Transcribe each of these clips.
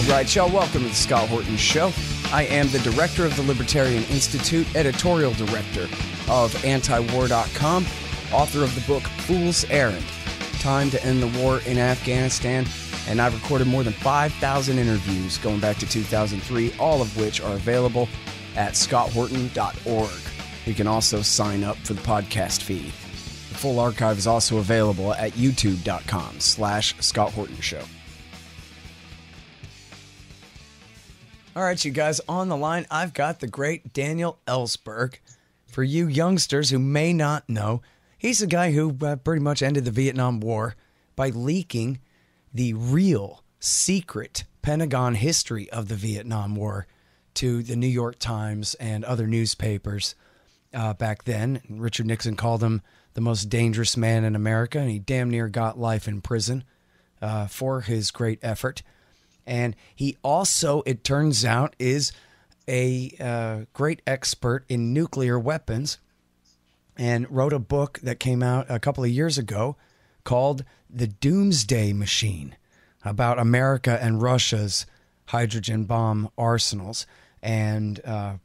All right, y'all, welcome to the Scott Horton Show. I am the director of the Libertarian Institute, editorial director of antiwar.com, author of the book Fool's Errand, Time to End the War in Afghanistan, and I've recorded more than 5,000 interviews going back to 2003, all of which are available at scotthorton.org. You can also sign up for the podcast feed. The full archive is also available at youtube.com/Scott Horton Show. All right, you guys, on the line, I've got the great Daniel Ellsberg. For you youngsters who may not know, he's the guy who pretty much ended the Vietnam War by leaking the real, secret Pentagon history of the Vietnam War to the New York Times and other newspapers back then. Richard Nixon called him the most dangerous man in America, and he damn near got life in prison for his great effort. And he also, it turns out, is a great expert in nuclear weapons and wrote a book that came out a couple of years ago called The Doomsday Machine, about America and Russia's hydrogen bomb arsenals. And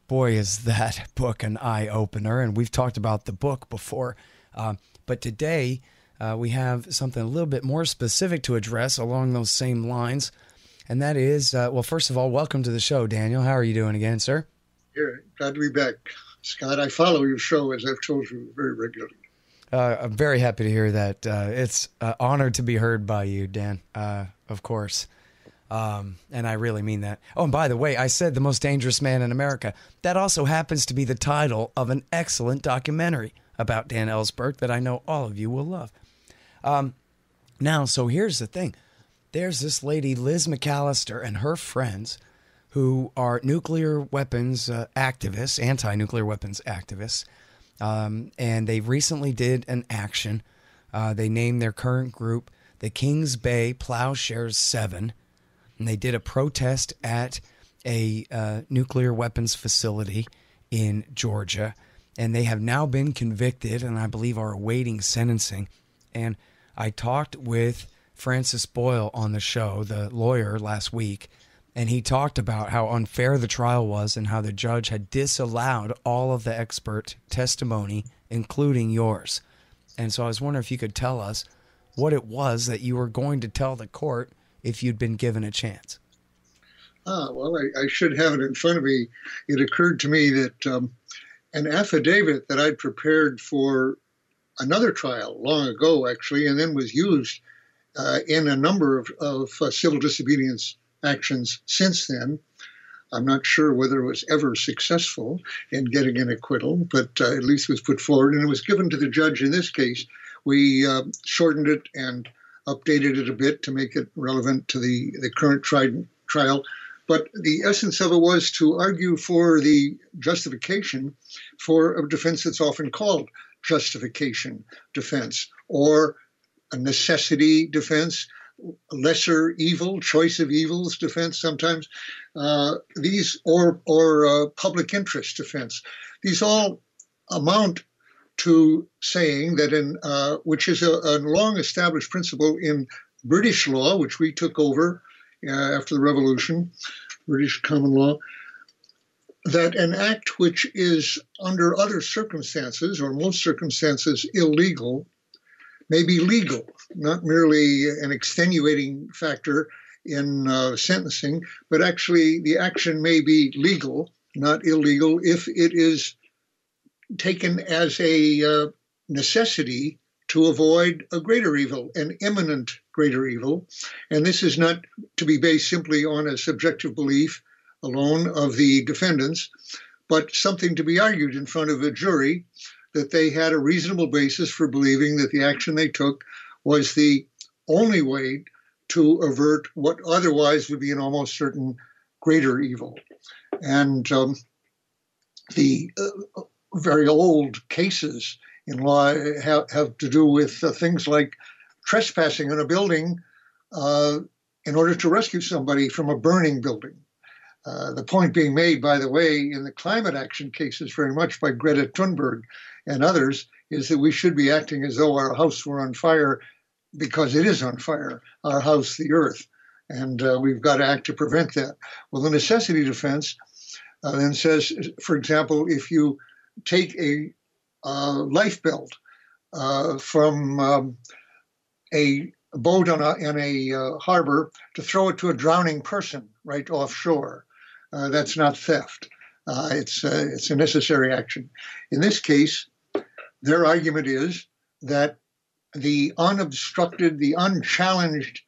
boy, is that book an eye-opener. And we've talked about the book before. But today we have something a little bit more specific to address along those same lines. And that is, well, first of all, welcome to the show, Daniel. How are you doing again, sir? Yeah, glad to be back, Scott. I follow your show, as I've told you, very regularly. I'm very happy to hear that. It's honored to be heard by you, Dan, of course. And I really mean that. Oh, and by the way, I said the most dangerous man in America. That also happens to be the title of an excellent documentary about Dan Ellsberg that I know all of you will love. Now, so here's the thing. There's this lady, Liz McAllister, and her friends who are nuclear weapons activists, anti-nuclear weapons activists, and they recently did an action. They named their current group the Kings Bay Plowshares 7, and they did a protest at a nuclear weapons facility in Georgia, and they have now been convicted and I believe are awaiting sentencing. And I talked with Francis Boyle on the show, the lawyer, last week, and he talked about how unfair the trial was and how the judge had disallowed all of the expert testimony, including yours. And so I was wondering if you could tell us what it was that you were going to tell the court if you'd been given a chance. Well, I should have it in front of me. It occurred to me that an affidavit that I'd prepared for another trial long ago, actually, and then was used in a number of civil disobedience actions since then. I'm not sure whether it was ever successful in getting an acquittal, but at least was put forward, and it was given to the judge in this case. We shortened it and updated it a bit to make it relevant to the current trial. But the essence of it was to argue for the justification for a defense that's often called justification defense, or a necessity defense, lesser evil, choice of evils defense sometimes, these or public interest defense. These all amount to saying that which is a long-established principle in British law, which we took over after the Revolution, British common law, that an act which is under other circumstances, or most circumstances, illegal, may be legal, not merely an extenuating factor in sentencing, but actually the action may be legal, not illegal, if it is taken as a necessity to avoid a greater evil, an imminent greater evil. And this is not to be based simply on a subjective belief alone of the defendants, but something to be argued in front of a jury, that they had a reasonable basis for believing that the action they took was the only way to avert what otherwise would be an almost certain greater evil. And the very old cases in law have to do with things like trespassing in a building in order to rescue somebody from a burning building. The point being made, by the way, in the climate action cases very much by Greta Thunberg and others, is that we should be acting as though our house were on fire, because it is on fire, our house, the earth, and we've got to act to prevent that. Well, the necessity defense then says, for example, if you take a life belt from a boat in a harbor to throw it to a drowning person right offshore, that's not theft. It's a necessary action. In this case, their argument is that the unobstructed, the unchallenged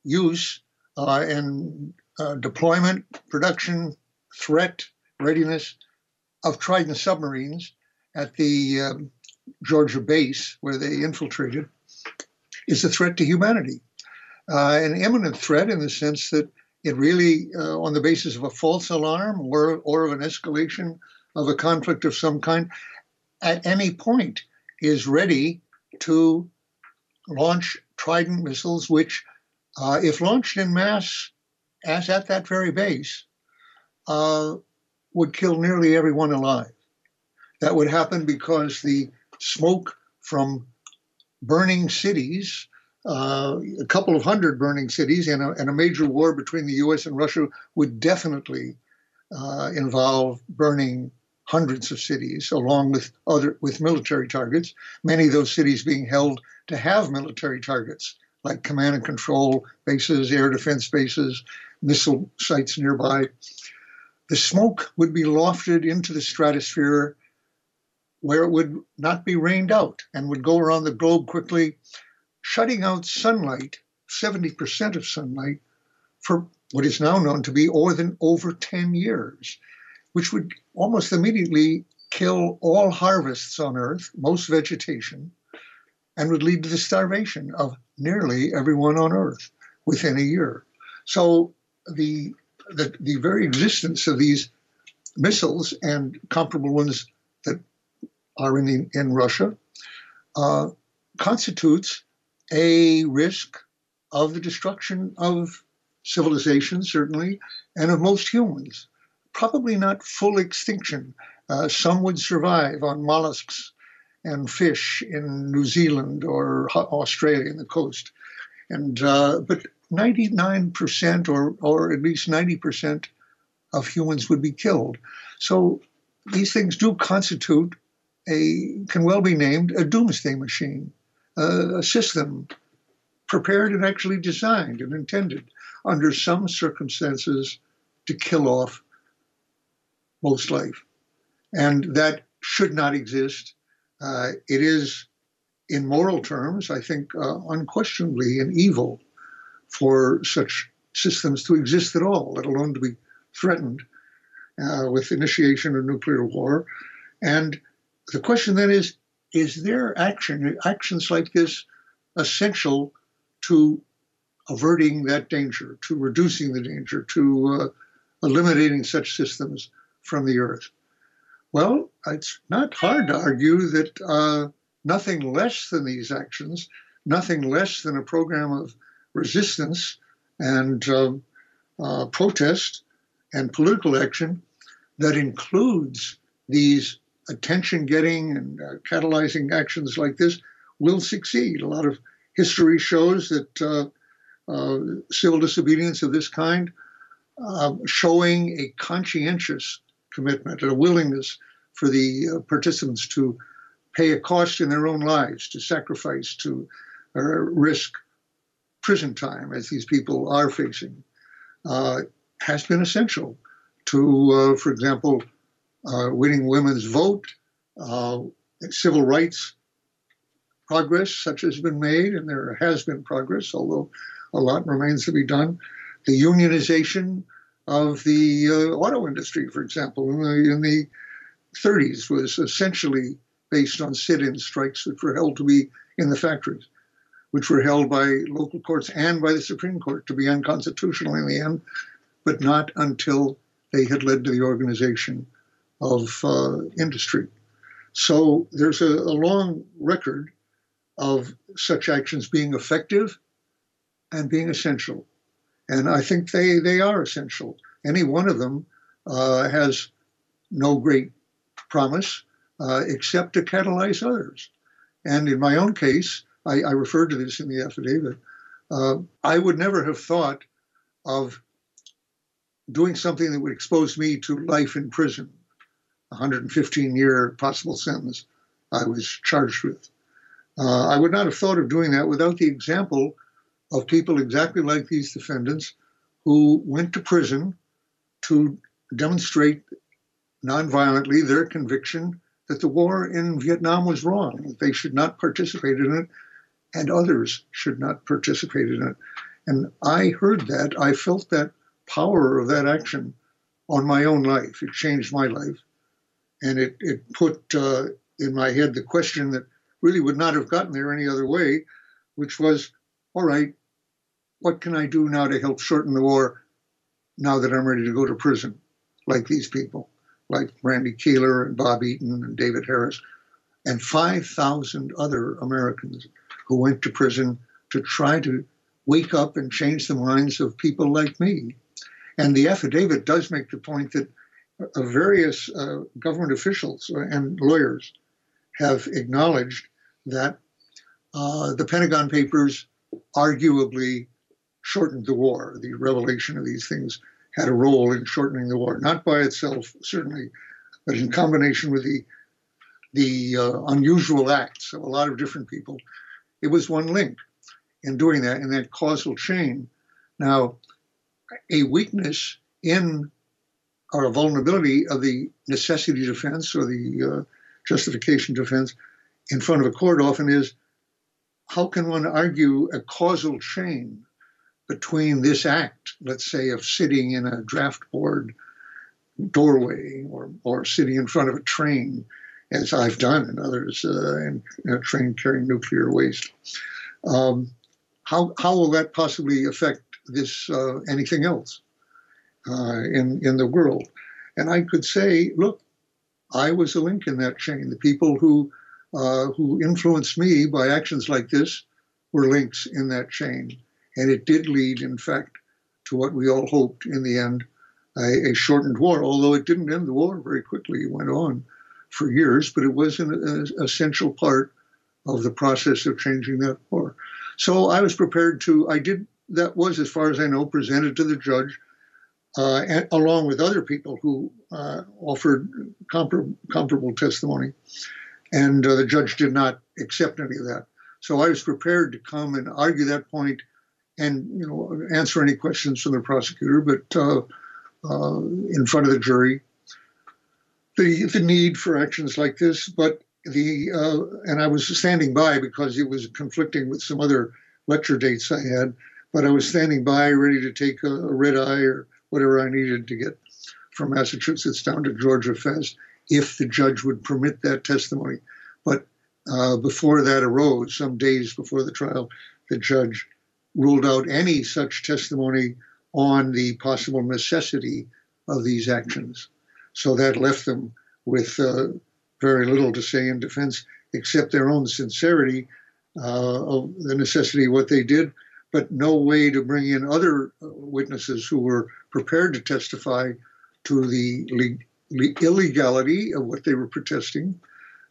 use and deployment, production, threat, readiness of Trident submarines at the Georgia base where they infiltrated is a threat to humanity. An imminent threat in the sense that it really, on the basis of a false alarm or of an escalation of a conflict of some kind, at any point is ready to launch Trident missiles, which, if launched in mass, as at that very base, would kill nearly everyone alive. That would happen because the smoke from burning cities, a couple of hundred burning cities, and a major war between the U.S. and Russia would definitely involve burning hundreds of cities, along with military targets. Many of those cities being held to have military targets, like command and control bases, air defense bases, missile sites nearby. The smoke would be lofted into the stratosphere, where it would not be rained out and would go around the globe quickly, shutting out sunlight, 70% of sunlight, for what is now known to be over 10 years, which would almost immediately kill all harvests on Earth, most vegetation, and would lead to the starvation of nearly everyone on Earth within a year. So the very existence of these missiles and comparable ones that are in Russia constitutes a risk of the destruction of civilization, certainly, and of most humans. Probably not full extinction. Some would survive on mollusks and fish in New Zealand or Australia in the coast. But 99% or at least 90% of humans would be killed. So these things do constitute can well be named a doomsday machine, a system prepared and actually designed and intended under some circumstances to kill off most life. And that should not exist. It is, in moral terms, I think, unquestionably an evil for such systems to exist at all, let alone to be threatened with initiation of nuclear war. And the question then is there actions like this essential to averting that danger, to reducing the danger, to eliminating such systems from the Earth? Well, it's not hard to argue that nothing less than these actions, nothing less than a program of resistance and protest and political action that includes these attention-getting and catalyzing actions like this will succeed. A lot of history shows that civil disobedience of this kind, showing a conscientious commitment and a willingness for the participants to pay a cost in their own lives, to sacrifice, to risk prison time, as these people are facing, has been essential to, for example, winning women's vote, civil rights progress such has been made, and there has been progress, although a lot remains to be done. The unionization of the auto industry, for example, in the 30s was essentially based on sit-in strikes that were held to be in the factories, which were held by local courts and by the Supreme Court to be unconstitutional in the end, but not until they had led to the organization of industry. So there's a long record of such actions being effective and being essential. And I think they are essential. Any one of them has no great promise except to catalyze others. And in my own case, I referred to this in the affidavit, I would never have thought of doing something that would expose me to life in prison, 115-year possible sentence I was charged with. I would not have thought of doing that without the example of people exactly like these defendants who went to prison to demonstrate nonviolently their conviction that the war in Vietnam was wrong, that they should not participate in it, and others should not participate in it. And I heard that, I felt that power of that action on my own life. It changed my life. And it put in my head the question that really would not have gotten there any other way, which was, all right, what can I do now to help shorten the war now that I'm ready to go to prison, like these people, like Randy Keeler and Bob Eaton and David Harris, and 5,000 other Americans who went to prison to try to wake up and change the minds of people like me. And the affidavit does make the point that various government officials and lawyers have acknowledged that the Pentagon Papers arguably shortened the war. The revelation of these things had a role in shortening the war, not by itself, certainly, but in combination with the unusual acts of a lot of different people. It was one link in doing that, in that causal chain. Now, a weakness in or a vulnerability of the necessity defense or the justification defense in front of a court often is, how can one argue a causal chain between this act, let's say, of sitting in a draft board doorway or sitting in front of a train, as I've done and others, in a train carrying nuclear waste. How will that possibly affect this anything else in the world? And I could say, look, I was a link in that chain. The people who influenced me by actions like this were links in that chain. And it did lead, in fact, to what we all hoped in the end, a shortened war, although it didn't end the war very quickly. It went on for years, but it was an essential part of the process of changing that war. So I was prepared to, that was, as far as I know, presented to the judge, along with other people who offered comparable testimony. And the judge did not accept any of that. So I was prepared to come and argue that point and answer any questions from the prosecutor, but in front of the jury, the need for actions like this, but and I was standing by because it was conflicting with some other lecture dates I had, but I was standing by ready to take a red eye or whatever I needed to get from Massachusetts down to Georgia fast if the judge would permit that testimony. But before that arose, some days before the trial, the judge ruled out any such testimony on the possible necessity of these actions. So that left them with very little to say in defense, except their own sincerity of the necessity of what they did, but no way to bring in other witnesses who were prepared to testify to the illegality of what they were protesting.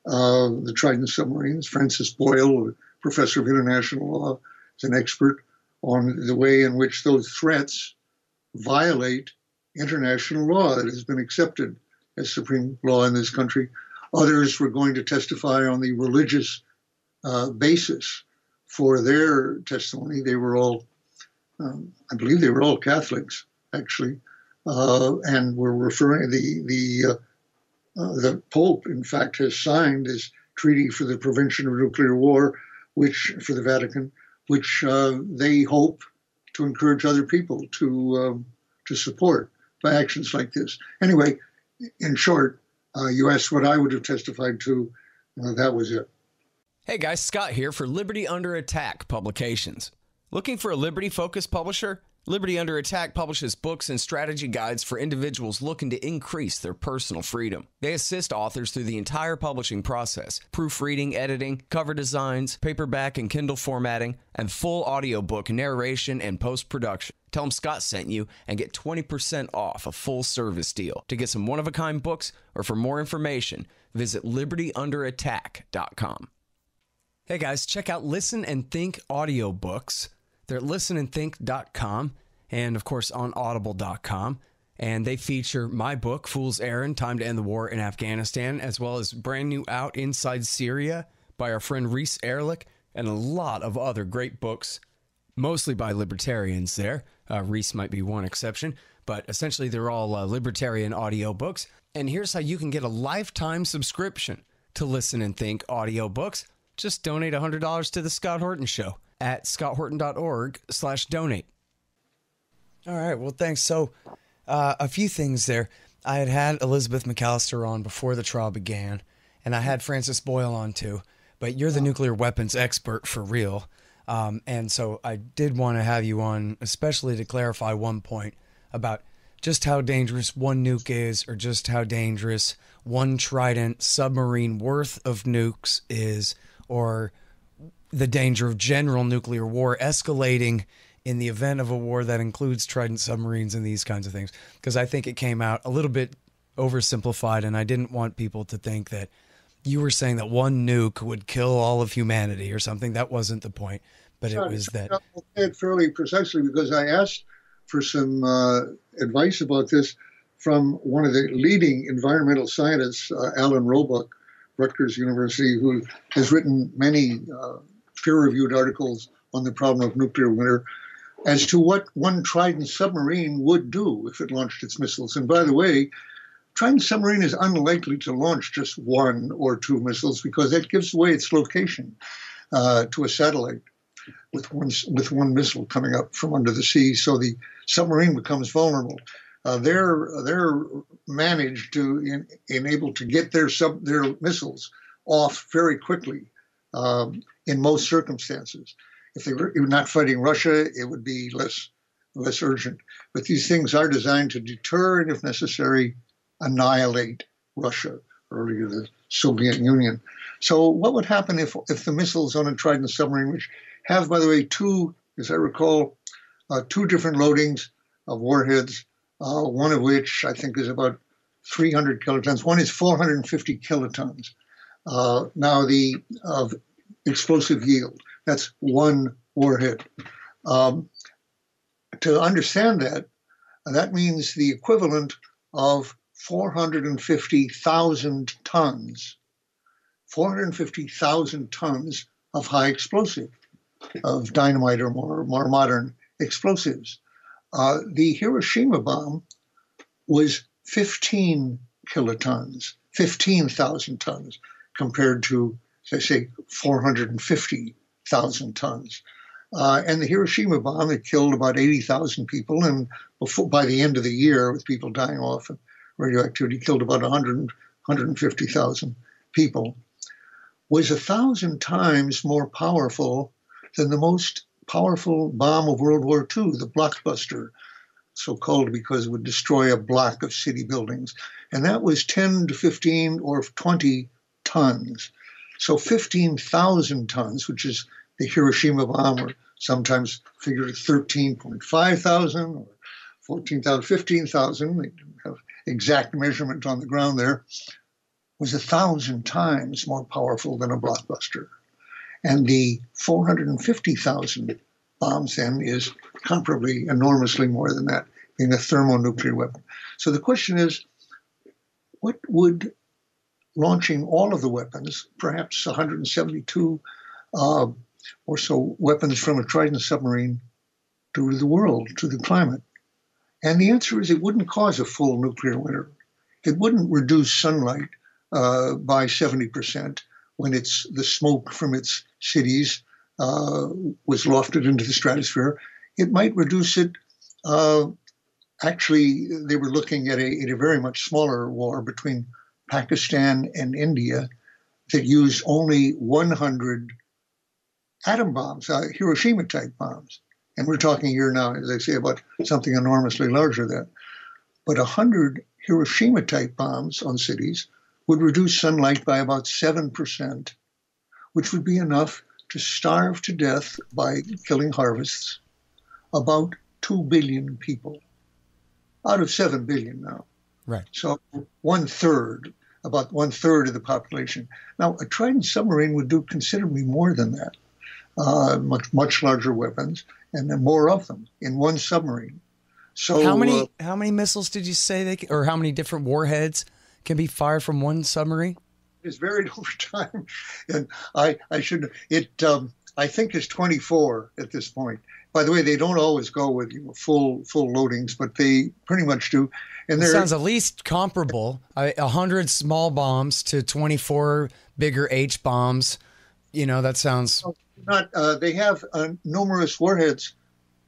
The Trident submarines, Francis Boyle, a professor of international law, is an expert on the way in which those threats violate international law that has been accepted as supreme law in this country. Others were going to testify on the religious basis for their testimony. They were all, I believe they were all Catholics, actually, and were referring, the Pope, in fact, has signed this treaty for the prevention of nuclear war, which, for the Vatican, which they hope to encourage other people to support by actions like this. Anyway, in short, you asked what I would have testified to. That was it. Hey guys, Scott here for Liberty Under Attack Publications. Looking for a Liberty-focused publisher? Liberty Under Attack publishes books and strategy guides for individuals looking to increase their personal freedom. They assist authors through the entire publishing process: proofreading, editing, cover designs, paperback and Kindle formatting, and full audiobook narration and post-production. Tell them Scott sent you and get 20% off a full service deal. To get some one-of-a-kind books or for more information, visit libertyunderattack.com. Hey guys, check out Listen and Think audiobooks. They're at listenandthink.com. and of course on audible.com. And they feature my book, Fool's Errand, Time to End the War in Afghanistan, as well as brand new Out Inside Syria by our friend Reese Erlich, and a lot of other great books, mostly by libertarians there. Reese might be one exception, but essentially they're all libertarian audiobooks. And here's how you can get a lifetime subscription to Listen and Think audiobooks. Just donate $100 to The Scott Horton Show at scotthorton.org/donate. All right, well, thanks. So a few things there. I had Elizabeth McAllister on before the trial began, and I had Francis Boyle on too, but you're the nuclear weapons expert for real. And so I did want to have you on, especially to clarify one point about just how dangerous one nuke is, or just how dangerous one Trident submarine worth of nukes is, or the danger of general nuclear war escalating in the event of a war that includes Trident submarines and these kinds of things. Because I think it came out a little bit oversimplified, and I didn't want people to think that you were saying that one nuke would kill all of humanity or something. That wasn't the point, but it was that. I'll say it fairly precisely, because I asked for some advice about this from one of the leading environmental scientists, Alan Roebuck, Rutgers University, who has written many peer-reviewed articles on the problem of nuclear winter, as to what one Trident submarine would do if it launched its missiles. And by the way, Trident submarine is unlikely to launch just one or two missiles, because that gives away its location to a satellite with one missile coming up from under the sea. So the submarine becomes vulnerable. They're managed to enable to get their missiles off very quickly in most circumstances. If they were not fighting Russia, it would be less urgent. But these things are designed to deter and, if necessary, annihilate Russia, earlier the Soviet Union. So what would happen if the missiles on a Trident submarine, which have, by the way, as I recall, two different loadings of warheads, one of which I think is about 300 kilotons. One is 450 kilotons. Now the explosive yield, that's one warhead. To understand that means the equivalent of 450,000 tons, 450,000 tons of high explosive, of dynamite or more modern explosives. The Hiroshima bomb was 15 kilotons, 15,000 tons, compared to, as I say, 450,000 tons. And the Hiroshima bomb, it killed about 80,000 people, and by the end of the year, with people dying off of radioactivity, killed about 150,000 people, was 1,000 times more powerful than the most powerful bomb of World War II, the Blockbuster, so called because it would destroy a block of city buildings. And that was 10 to 15 or 20 tons. So 15,000 tons, which is the Hiroshima bomb, or sometimes figured at 13.5 thousand or 14,000, 15,000, they didn't have exact measurement on the ground there, was 1,000 times more powerful than a Blockbuster. And the 450,000 bombs then is comparably enormously more than that, being a thermonuclear weapon. So the question is, what would launching all of the weapons, perhaps 172 or so weapons from a Trident submarine, do to the world, to the climate? And the answer is it wouldn't cause a full nuclear winter. It wouldn't reduce sunlight by 70% when the smoke from its cities was lofted into the stratosphere. It might reduce it. Actually, they were looking at a very much smaller war between Pakistan and India that used only 100 atom bombs, Hiroshima-type bombs. And we're talking here now, as I say, about something enormously larger than that. But 100 Hiroshima-type bombs on cities would reduce sunlight by about 7%, which would be enough to starve to death by killing harvests about 2 billion people out of 7 billion now. Right. So about one third of the population. Now, a Trident submarine would do considerably more than that. much larger weapons, and then more of them in one submarine. So how many missiles did you say or how many different warheads can be fired from one submarine? It's varied over time, and I think it's 24 at this point. By the way, they don't always go with full loadings, but they pretty much do. And it sounds at least comparable. 100 small bombs to 24 bigger H bombs. That sounds they have numerous warheads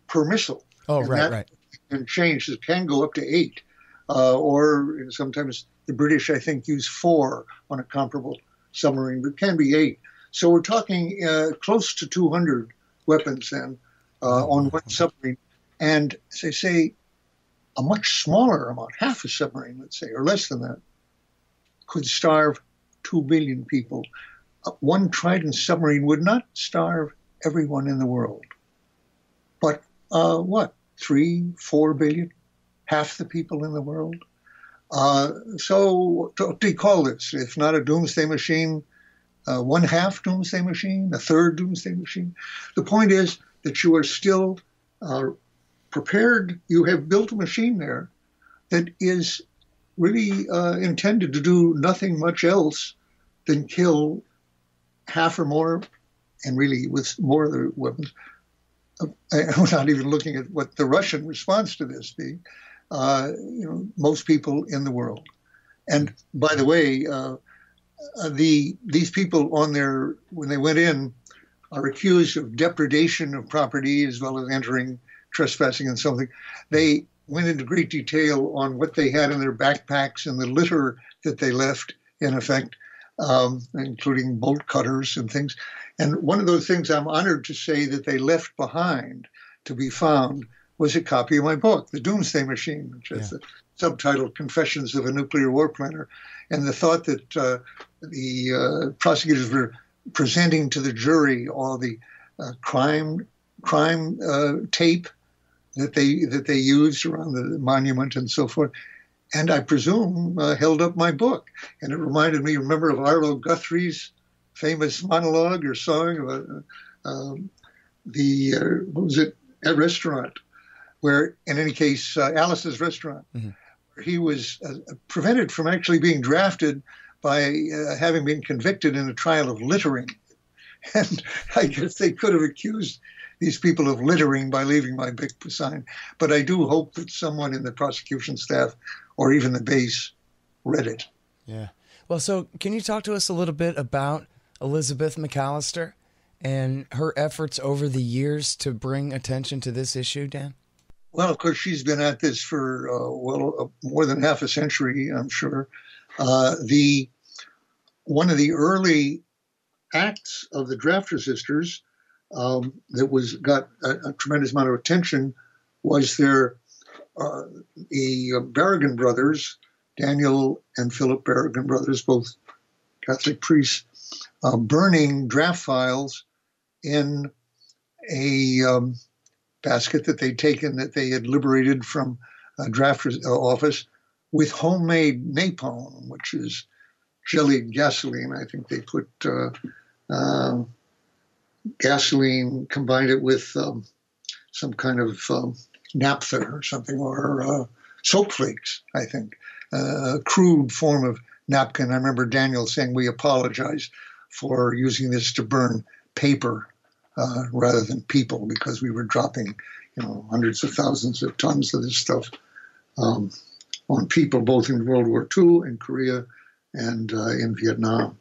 per missile. Oh, right. And change. It can go up to 8, or sometimes the British, I think, use 4 on a comparable submarine, but it can be 8. So we're talking close to 200 weapons then on one submarine. And as I say, a much smaller amount, half a submarine, let's say, or less than that, could starve 2 billion people. One Trident submarine would not starve everyone in the world. But 3-4 billion? Half the people in the world? So what do you call this? If not a doomsday machine, 1/2 doomsday machine, a third doomsday machine? The point is that you are still prepared. You have built a machine there that is really intended to do nothing much else than kill half or more, and really with more of the weapons. I'm not even looking at what the Russian response to this be. Most people in the world. And by the way, these people when they went in, are accused of depredation of property as well as entering, trespassing, and something. They went into great detail on what they had in their backpacks and the litter that they left, in effect, including bolt cutters and things. And one of those things I'm honored to say that they left behind to be found was a copy of my book, The Doomsday Machine, which is the subtitle Confessions of a Nuclear War Planner. And the thought that the prosecutors were presenting to the jury all the crime tape that they used around the monument and so forth, and I presume held up my book. And it reminded me, remember, of Arlo Guthrie's famous monologue or song about what was it, a restaurant, where, in any case, Alice's Restaurant, where he was prevented from actually being drafted by having been convicted in a trial of littering. And I guess they could have accused these people of littering by leaving my book behind. But I do hope that someone in the prosecution staff or even the base read it. Yeah. Well, so can you talk to us a little bit about Elizabeth McAllister and her efforts over the years to bring attention to this issue, Dan? Well, of course, she's been at this for, more than half a century, I'm sure. One of the early acts of the Drafter Sisters that got a tremendous amount of attention was the Berrigan brothers, Daniel and Philip Berrigan brothers, both Catholic priests, burning draft files in a basket that they'd taken, that they had liberated from a drafter's office, with homemade napalm, which is jellied gasoline. I think they put gasoline, combined it with some kind of naphtha or something, or soap flakes, I think. A crude form of napkin. I remember Daniel saying, we apologize for using this to burn paper rather than people, because we were dropping, hundreds of thousands of tons of this stuff on people, both in World War II, in Korea, and in Vietnam.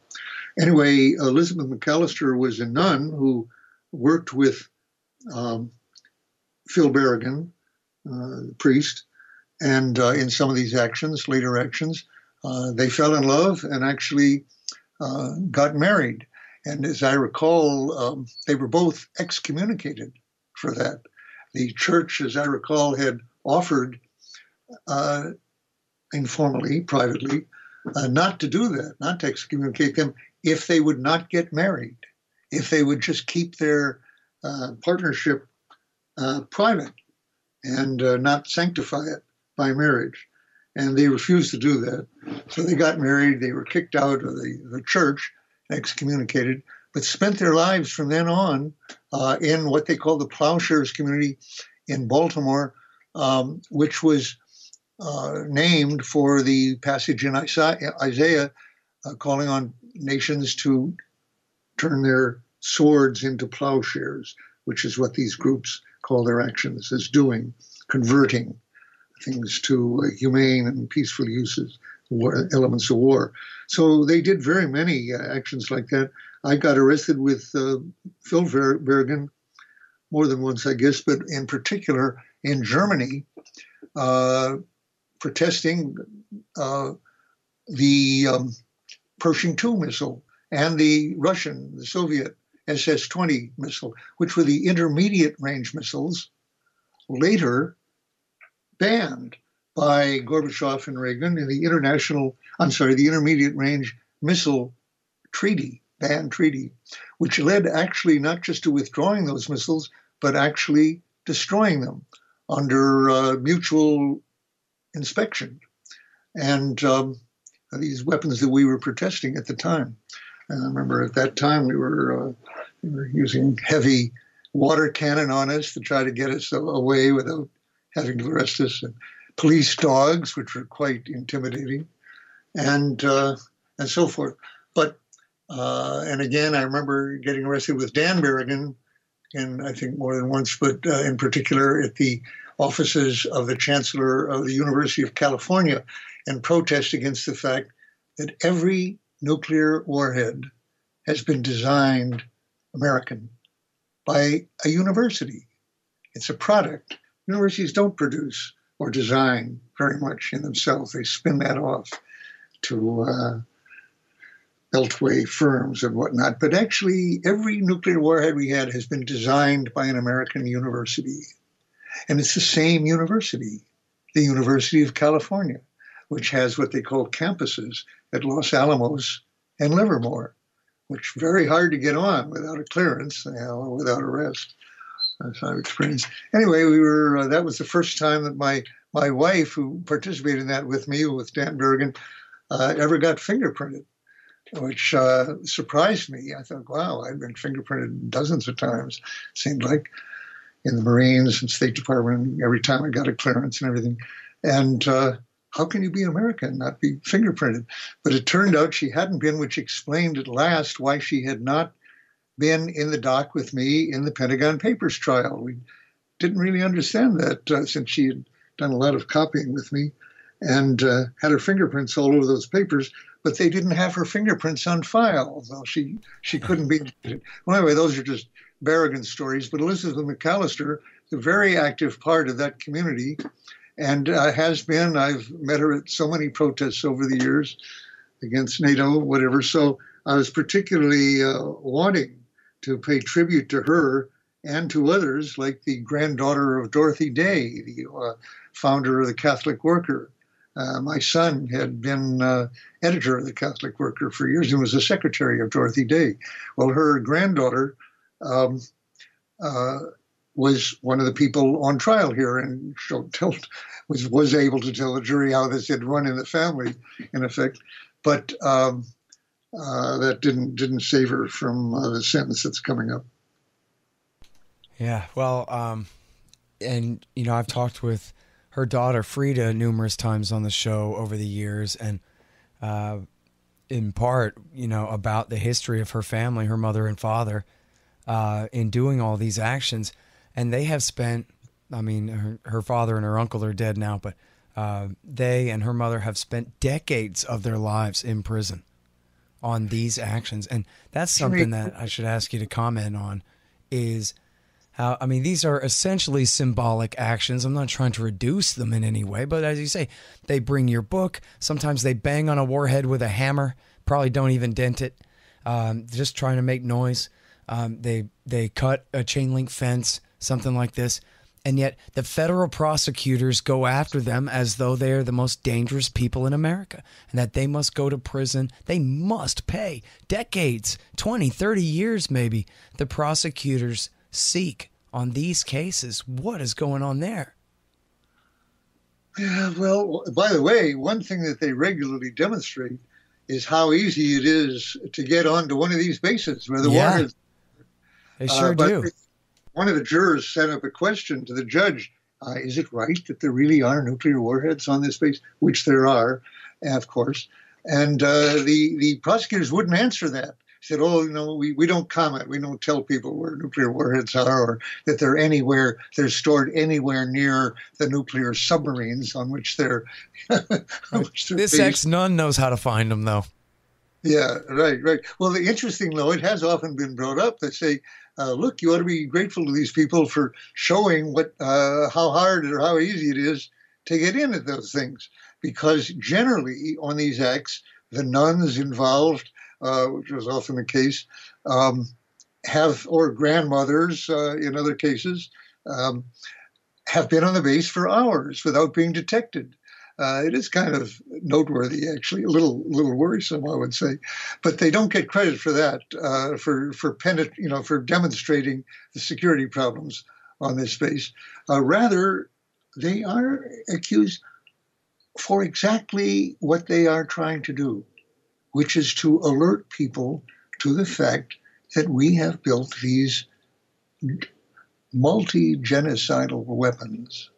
Anyway, Elizabeth McAllister was a nun who worked with Phil Berrigan, the priest, and in some of these later actions, they fell in love and actually got married. And as I recall, they were both excommunicated for that. The church, as I recall, had offered informally, privately, not to do that, not to excommunicate them if they would not get married, if they would just keep their partnership private and not sanctify it by marriage. And they refused to do that. So they got married. They were kicked out of the church, excommunicated, but spent their lives from then on in what they call the Plowshares community in Baltimore, which was named for the passage in Isaiah calling on nations to turn their swords into plowshares, which is what these groups call their actions as doing, converting things to humane and peaceful uses, elements of war. So they did very many actions like that. I got arrested with Phil Berrigan more than once, I guess, but in particular in Germany, protesting the Pershing II missile and the Soviet SS-20 missile, which were the intermediate range missiles, later banned by Gorbachev and Reagan in the Intermediate Range Missile Treaty, ban treaty, which led actually not just to withdrawing those missiles, but actually destroying them under mutual inspection. And these weapons that we were protesting at the time. And I remember at that time we were using heavy water cannon on us to try to get us away without having to arrest us, and police dogs, which were quite intimidating, and so forth. But and again, I remember getting arrested with Dan Berrigan, and I think more than once, but in particular at the offices of the Chancellor of the University of California, and protest against the fact that every nuclear warhead has been designed American by a university. It's a product. Universities don't produce or design very much in themselves. They spin that off to beltway firms and whatnot. But actually, every nuclear warhead we had has been designed by an American university. And it's the same university, the University of California, which has what they call campuses at Los Alamos and Livermore, which very hard to get on without a clearance, or without arrest. That's my experience. Anyway, that was the first time that my wife, who participated in that with me, with Dan Berrigan, ever got fingerprinted, which surprised me. I thought, wow, I'd been fingerprinted dozens of times, seemed like, in the Marines and State Department, every time I got a clearance and everything. And how can you be American and not be fingerprinted? But it turned out she hadn't been, which explained at last why she had not been in the dock with me in the Pentagon Papers trial. We didn't really understand that since she had done a lot of copying with me and had her fingerprints all over those papers, but they didn't have her fingerprints on file, so she couldn't be. Well, anyway, those are just Berrigan stories, but Elizabeth McAllister is a very active part of that community and has been. I've met her at so many protests over the years against NATO, whatever, so I was particularly wanting to pay tribute to her and to others, like the granddaughter of Dorothy Day, the founder of the Catholic Worker. My son had been editor of the Catholic Worker for years and was the secretary of Dorothy Day. Well, her granddaughter was one of the people on trial here and was able to tell the jury how this had run in the family, in effect. But that didn't save her from the sentence that's coming up. Yeah, well, and I've talked with her daughter Frida numerous times on the show over the years, and in part, about the history of her family, her mother and father, in doing all these actions, and they have spent. I mean, her father and her uncle are dead now, but they and her mother have spent decades of their lives in prison on these actions. And that's something that I should ask you to comment on, is how, I mean, these are essentially symbolic actions. I'm not trying to reduce them in any way, but as you say, they bring your book. Sometimes they bang on a warhead with a hammer, probably don't even dent it, just trying to make noise. They cut a chain link fence, something like this. And yet the federal prosecutors go after them as though they're the most dangerous people in America and that they must go to prison. They must pay decades, 20, 30 years maybe. The prosecutors seek on these cases. What is going on there? Yeah, well, by the way, one thing that they regularly demonstrate is how easy it is to get onto one of these bases where the Yeah. warheads. They sure But do. one of the jurors sent up a question to the judge. Is it right that there really are nuclear warheads on this base? Which there are, of course. And the prosecutors wouldn't answer that. Said, oh, we don't comment. We don't tell people where nuclear warheads are or that they're stored anywhere near the nuclear submarines on which they're, This based. ex-nun knows how to find them, though. Yeah, right. Well, the interesting, though, it has often been brought up that say, look, you ought to be grateful to these people for showing how hard or how easy it is to get in at those things. Because generally on these acts, the nuns involved, which was often the case, or grandmothers in other cases, have been on the base for hours without being detected. It is kind of noteworthy, actually, a little worrisome, I would say, but they don't get credit for that, for demonstrating the security problems on this base. Rather, they are accused for exactly what they are trying to do, which is to alert people to the fact that we have built these multi-genocidal weapons.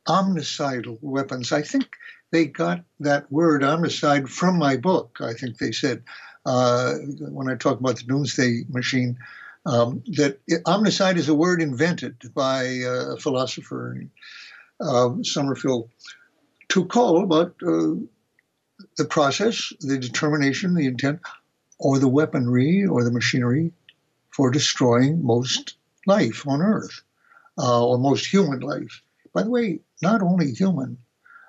Omnicidal weapons. I think they got that word omnicide from my book. I think they said when I talk about the Doomsday Machine that omnicide is a word invented by a philosopher, Summerfield, to call about the process, the determination, the intent, or the weaponry or the machinery for destroying most life on Earth, or most human life. By the way, not only human,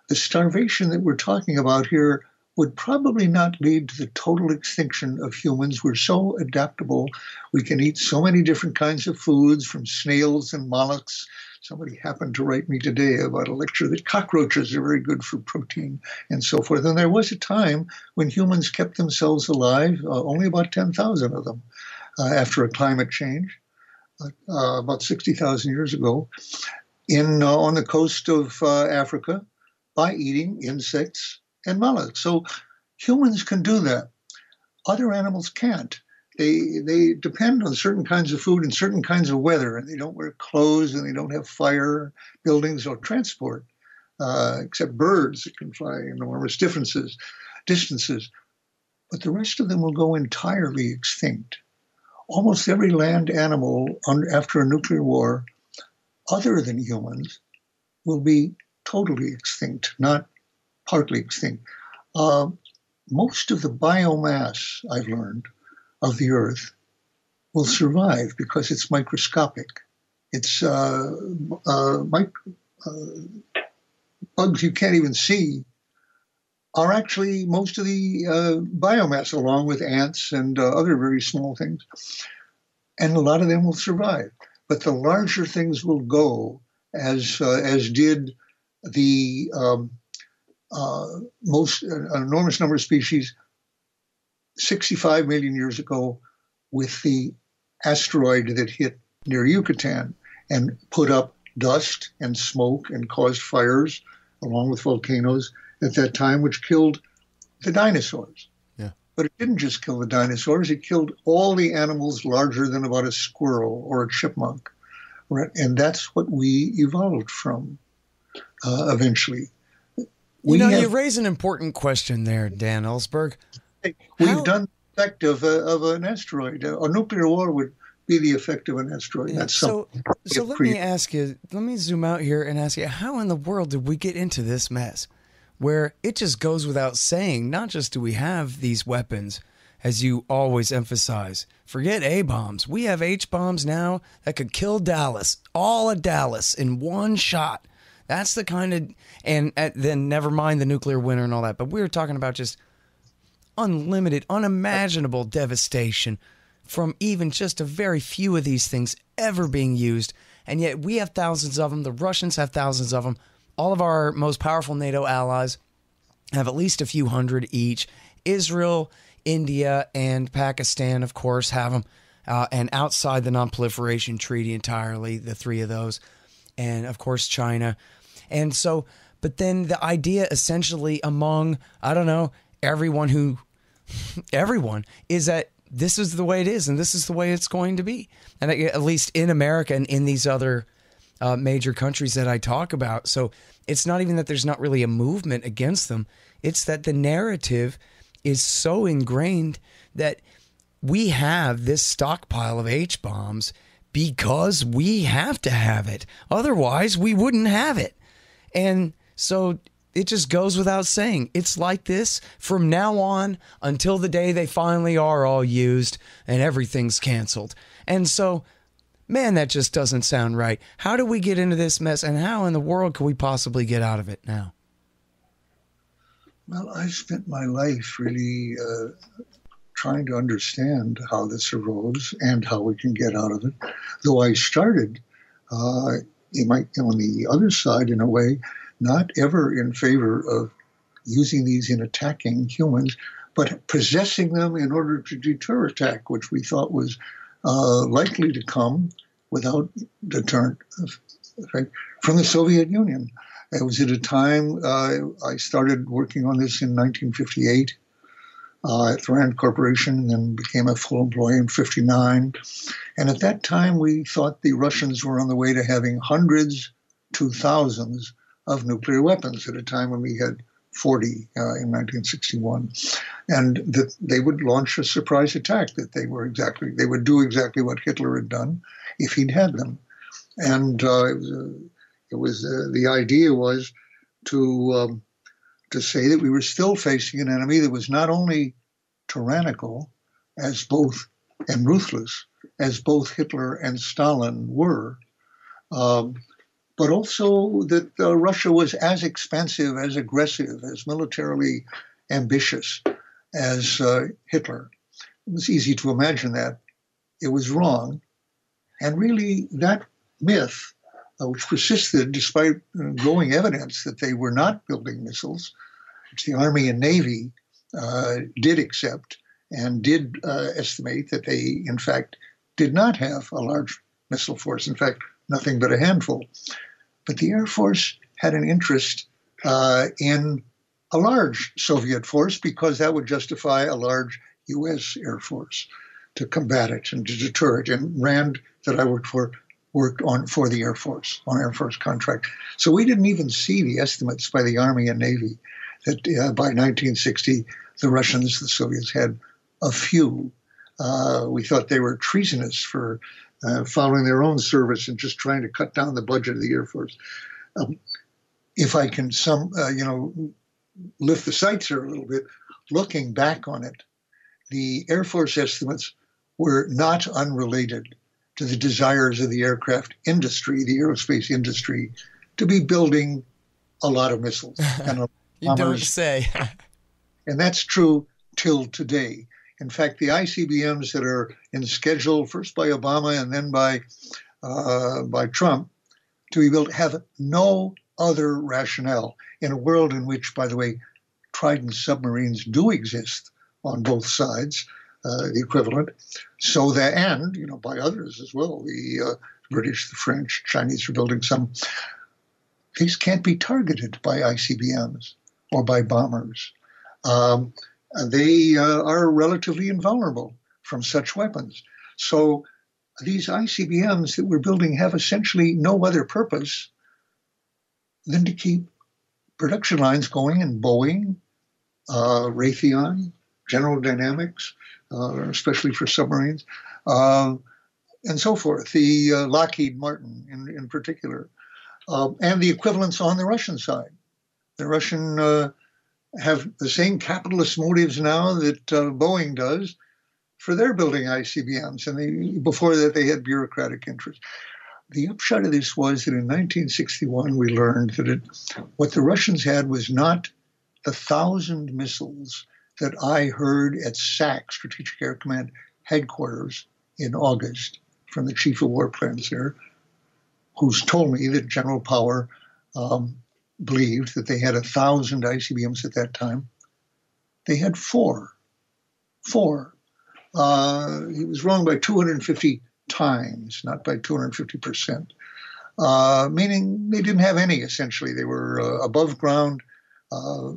the starvation that we're talking about here would probably not lead to the total extinction of humans. We're so adaptable. We can eat so many different kinds of foods, from snails and mollusks. Somebody happened to write me today about a lecture that cockroaches are very good for protein and so forth. And there was a time when humans kept themselves alive, only about 10,000 of them, after a climate change, about 60,000 years ago, on the coast of Africa, by eating insects and mollusks. So humans can do that. Other animals can't. They depend on certain kinds of food and certain kinds of weather, and they don't wear clothes, and they don't have fire, buildings, or transport, except birds that can fly enormous distances. But the rest of them will go entirely extinct. Almost every land animal after a nuclear war, other than humans, will be totally extinct, not partly extinct. Most of the biomass, I've learned, of the Earth will survive because it's microscopic. It's bugs you can't even see are actually most of the biomass, along with ants and other very small things. And a lot of them will survive. But the larger things will go, as did the an enormous number of species 65 million years ago with the asteroid that hit near Yucatan and put up dust and smoke and caused fires along with volcanoes at that time, which killed the dinosaurs. Yeah. But it didn't just kill the dinosaurs, it killed all the animals larger than about a squirrel or a chipmunk. Right? And that's what we evolved from eventually. You raise an important question there, Dan Ellsberg. We've done the effect of an asteroid. A nuclear war would be the effect of an asteroid. Yeah, That's so let me ask you, let me zoom out here and ask you, how in the world did we get into this mess? Where it just goes without saying, not just do we have these weapons, as you always emphasize, forget A-bombs. We have H-bombs now that could kill Dallas, all of Dallas in one shot. That's the kind of, and then never mind the nuclear winter and all that, but we were talking about just unlimited, unimaginable devastation from even just a very few of these things ever being used. And yet we have thousands of them. The Russians have thousands of them. All of our most powerful NATO allies have at least a few hundred each. Israel, India, and Pakistan, of course, have them. And outside the Non-Proliferation Treaty entirely, the three of those. And, of course, China. And so, but then the idea essentially among, I don't know, everyone who everyone is that this is the way it is and this is the way it's going to be. And at least in America and in these other major countries that I talk about. So it's not even that there's not really a movement against them. It's that the narrative is so ingrained that we have this stockpile of H-bombs because we have to have it. Otherwise, we wouldn't have it. And so it just goes without saying. It's like this from now on until the day they finally are all used and everything's canceled. And so, man, that just doesn't sound right. How do we get into this mess, and how in the world can we possibly get out of it now? Well, I spent my life really trying to understand how this arose and how we can get out of it. Though I started, on the other side, in a way, not ever in favor of using these in attacking humans, but possessing them in order to deter attack, which we thought was likely to come without deterrent effect from the Soviet Union. It was at a time I started working on this in 1958 at the Rand Corporation, and then became a full employee in 59. And at that time, we thought the Russians were on the way to having hundreds to thousands of nuclear weapons at a time when we had 40 in 1961, and that they would launch a surprise attack, that they would do exactly what Hitler had done if he'd had them. And the idea was to say that we were still facing an enemy that was not only tyrannical and ruthless as both Hitler and Stalin were, but also that Russia was as expansive, as aggressive, as militarily ambitious as Hitler. It was easy to imagine that. It was wrong. And really, that myth, which persisted despite growing evidence that they were not building missiles, which the Army and Navy did accept and did estimate that they, in fact, did not have a large missile force. In fact, nothing but a handful. But the Air Force had an interest in a large Soviet force because that would justify a large U.S. Air Force to combat it and to deter it. And Rand, that I worked on for the Air Force, on Air Force contract. So we didn't even see the estimates by the Army and Navy that by 1960, the Russians, the Soviets, had a few. We thought they were treasonous for following their own service and just trying to cut down the budget of the Air Force. If I can lift the sights here a little bit, looking back on it, the Air Force estimates were not unrelated to the desires of the aircraft industry, the aerospace industry, to be building a lot of missiles. And you don't say. And that's true till today. In fact, the ICBMs that are in schedule, first by Obama and then by Trump, to be built have no other rationale in a world in which, by the way, Trident submarines do exist on both sides, the equivalent. So that, and by others as well, the British, the French, Chinese are building some. These can't be targeted by ICBMs or by bombers. They are relatively invulnerable from such weapons. So these ICBMs that we're building have essentially no other purpose than to keep production lines going in Boeing, Raytheon, General Dynamics, especially for submarines, and so forth, the Lockheed Martin in particular, and the equivalents on the Russian side. The Russian have the same capitalist motives now that Boeing does for their building ICBMs, and before that they had bureaucratic interests. The upshot of this was that in 1961 we learned that what the Russians had was not the 1,000 missiles that I heard at SAC, Strategic Air Command headquarters, in August from the chief of war plans there, who's told me that General Power believed that they had 1,000 ICBMs at that time. They had four. He was wrong by 250 times, not by 250%, meaning they didn't have any, essentially. They were above ground.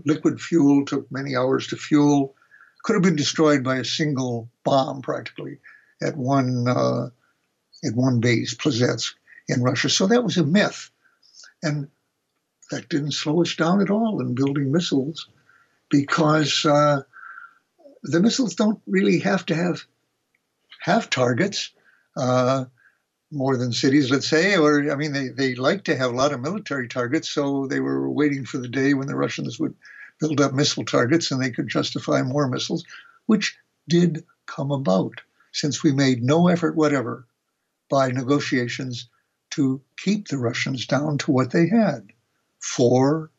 Liquid fuel took many hours to fuel. could have been destroyed by a single bomb practically at one base, Plesetsk, in Russia. So that was a myth. And that didn't slow us down at all in building missiles, because the missiles don't really have to have targets more than cities, let's say. Or, I mean, they like to have a lot of military targets, so they were waiting for the day when the Russians would build up missile targets and they could justify more missiles, which did come about, since we made no effort whatever by negotiations to keep the Russians down to what they had, 4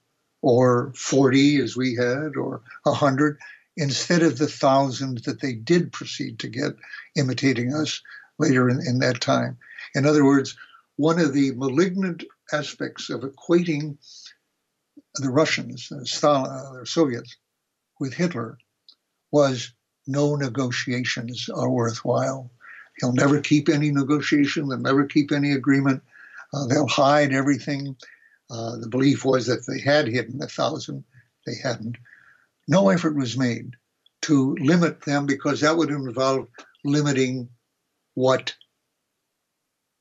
or 40 as we had, or 100, instead of the 1,000 that they did proceed to get, imitating us later in that time. In other words, one of the malignant aspects of equating the Russians, Stalin, the Soviets, with Hitler was no negotiations are worthwhile. He'll never keep any negotiation. They'll never keep any agreement. They'll hide everything. The belief was that they had hidden 1,000. They hadn't. No effort was made to limit them, because that would involve limiting what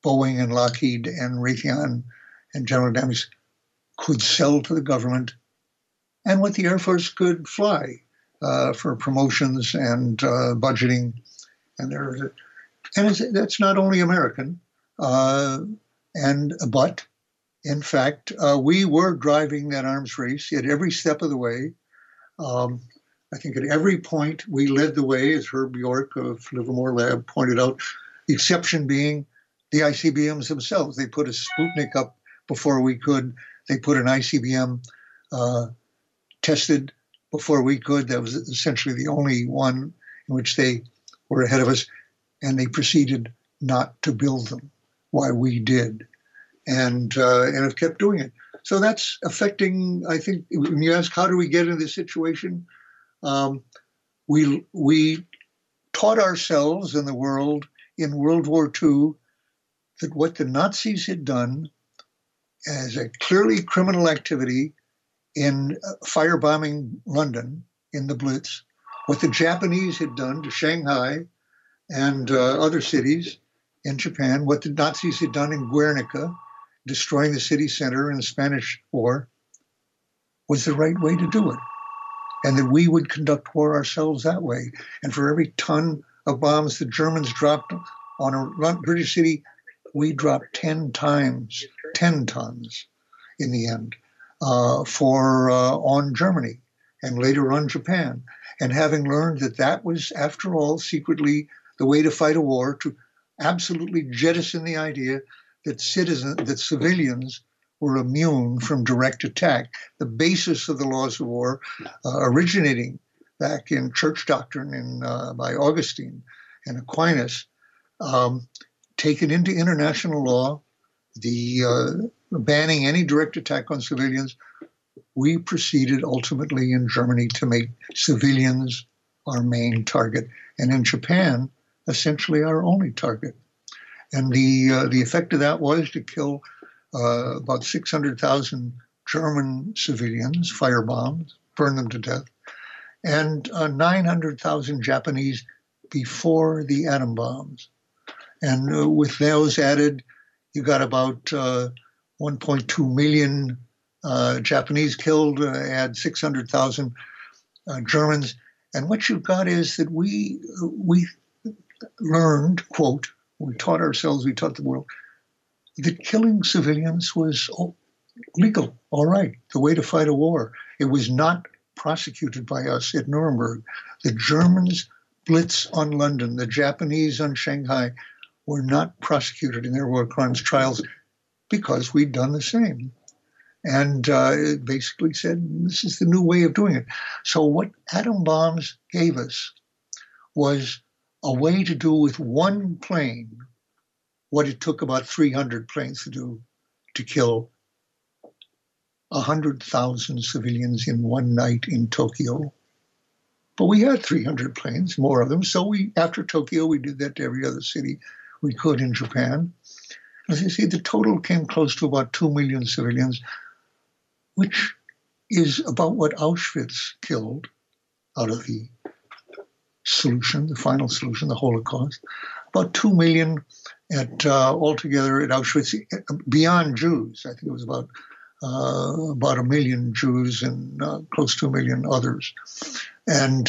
Boeing and Lockheed and Raytheon and General Dynamics could sell to the government, and what the Air Force could fly for promotions and budgeting. And that's not only American. But in fact, we were driving that arms race at every step of the way. I think at every point we led the way, as Herb York of Livermore Lab pointed out, the exception being the ICBMs themselves. They put a Sputnik up before we could. They put an ICBM tested before we could. That was essentially the only one in which they were ahead of us, and they proceeded not to build them while we did, and have kept doing it. So that's affecting, I think, when you ask how do we get in this situation, we taught ourselves and the world in World War II that what the Nazis had done as a clearly criminal activity in firebombing London in the Blitz, what the Japanese had done to Shanghai and other cities in Japan, what the Nazis had done in Guernica, destroying the city center in the Spanish War, was the right way to do it. And that we would conduct war ourselves that way. And for every ton of bombs the Germans dropped on a British city, we dropped 10 tons in the end on Germany and later on Japan. And having learned that that was, after all, secretly the way to fight a war, to absolutely jettison the idea that civilians were immune from direct attack. The basis of the laws of war, originating back in church doctrine by Augustine and Aquinas, taken into international law, the banning any direct attack on civilians. We proceeded ultimately in Germany to make civilians our main target, and in Japan, essentially our only target. And the effect of that was to kill about 600,000 German civilians, firebombs, burn them to death, and 900,000 Japanese before the atom bombs. And with those added, you got about 1.2 million Japanese killed, add 600,000 Germans. And what you've got is that we learned, quote, we taught ourselves, we taught the world, that killing civilians was legal, all right, the way to fight a war. It was not prosecuted by us at Nuremberg. The Germans' blitz on London, the Japanese on Shanghai, were not prosecuted in their war crimes trials because we'd done the same. And it basically said, this is the new way of doing it. So what atom bombs gave us was a way to do with one plane what it took about 300 planes to do, to kill 100,000 civilians in one night in Tokyo. But we had 300 planes, more of them. So after Tokyo, we did that to every other city we could in Japan. As you see, the total came close to about 2 million civilians, which is about what Auschwitz killed out of the solution, the final solution, the Holocaust. About 2 million altogether at Auschwitz, beyond Jews. I think it was about 1 million Jews and close to 1 million others. And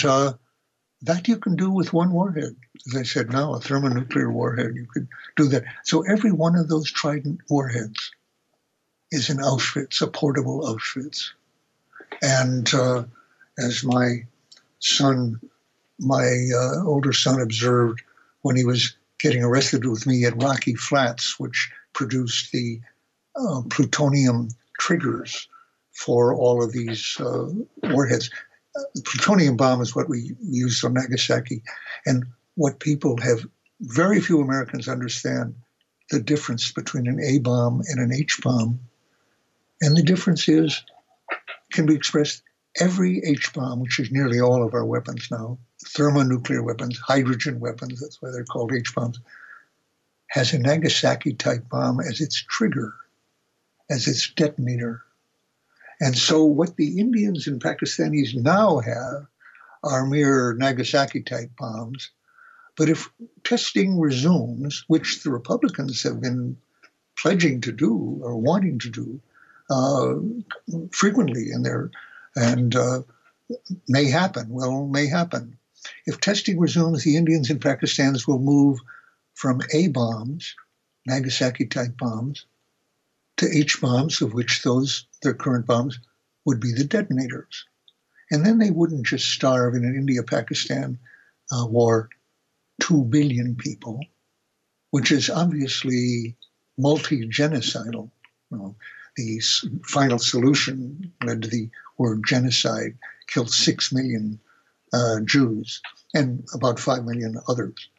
that you can do with one warhead. As I said now, a thermonuclear warhead, you could do that. So every one of those Trident warheads is an Auschwitz, a portable Auschwitz. And as my older son observed when he was getting arrested with me at Rocky Flats, which produced the plutonium triggers for all of these warheads. The plutonium bomb is what we used on Nagasaki. And what very few Americans understand the difference between an A bomb and an H bomb. And the difference can be expressed every H bomb, which is nearly all of our weapons now, thermonuclear weapons, hydrogen weapons, that's why they're called H bombs, has a Nagasaki type bomb as its trigger, as its detonator. And so what the Indians and Pakistanis now have are mere Nagasaki-type bombs. But if testing resumes, which the Republicans have been pledging to do or wanting to do frequently may happen. If testing resumes, the Indians and Pakistanis will move from A bombs, Nagasaki-type bombs, to H bombs, of which their current bombs would be the detonators. And then they wouldn't just starve in an India-Pakistan war 2 billion people, which is obviously multi-genocidal. The final solution led to the word genocide, killed 6 million Jews and about 5 million others.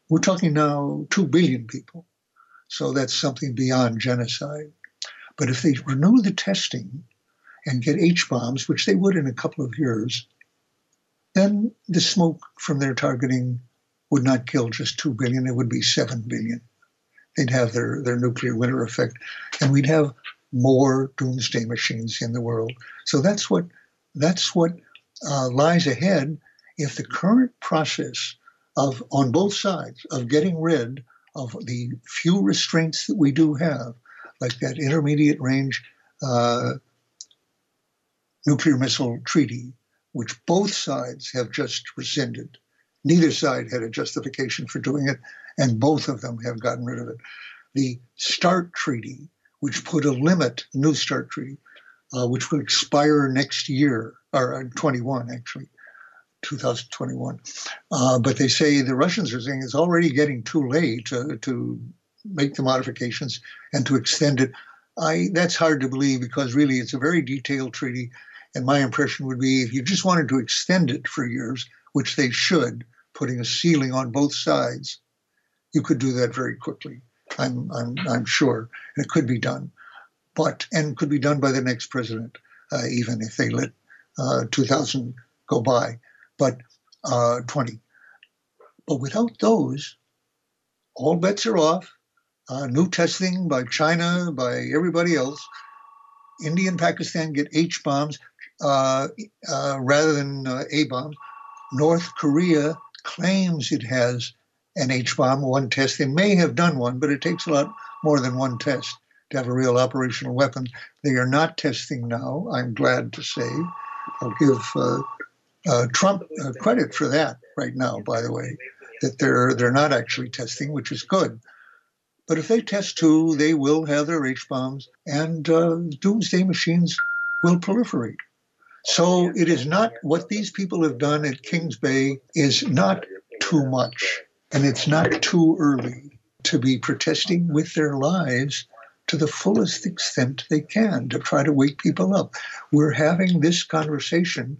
We're talking now 2 billion people. So that's something beyond genocide. But if they renew the testing and get H bombs, which they would in a couple of years, then the smoke from their targeting would not kill just 2 billion, it would be 7 billion. They'd have their nuclear winter effect, and we'd have more doomsday machines in the world. So that's what lies ahead if the current process on both sides of getting rid of the few restraints that we do have, like that intermediate range nuclear missile treaty, which both sides have just rescinded. Neither side had a justification for doing it, and both of them have gotten rid of it. The START treaty, which put a limit, New START treaty, which will expire next year, or 21 actually, 2021. But they say, the Russians are saying it's already getting too late to make the modifications and to extend it. That's hard to believe, because really it's a very detailed treaty. And my impression would be, if you just wanted to extend it for years, which they should, putting a ceiling on both sides, you could do that very quickly. I'm sure, and it could be done, and could be done by the next president, even if they let 2000 go by, but 20. But without those, all bets are off. New testing by China, by everybody else. India and Pakistan get H bombs rather than A bombs. North Korea claims it has an H bomb, one test. They may have done one, but it takes a lot more than one test to have a real operational weapon. They are not testing now, I'm glad to say. I'll give Trump credit for that right now, by the way, that they're not actually testing, which is good. But if they test too, they will have their H bombs, and doomsday machines will proliferate. So it is not, what these people have done at Kings Bay is not too much, and it's not too early to be protesting with their lives to the fullest extent they can to try to wake people up. We're having this conversation,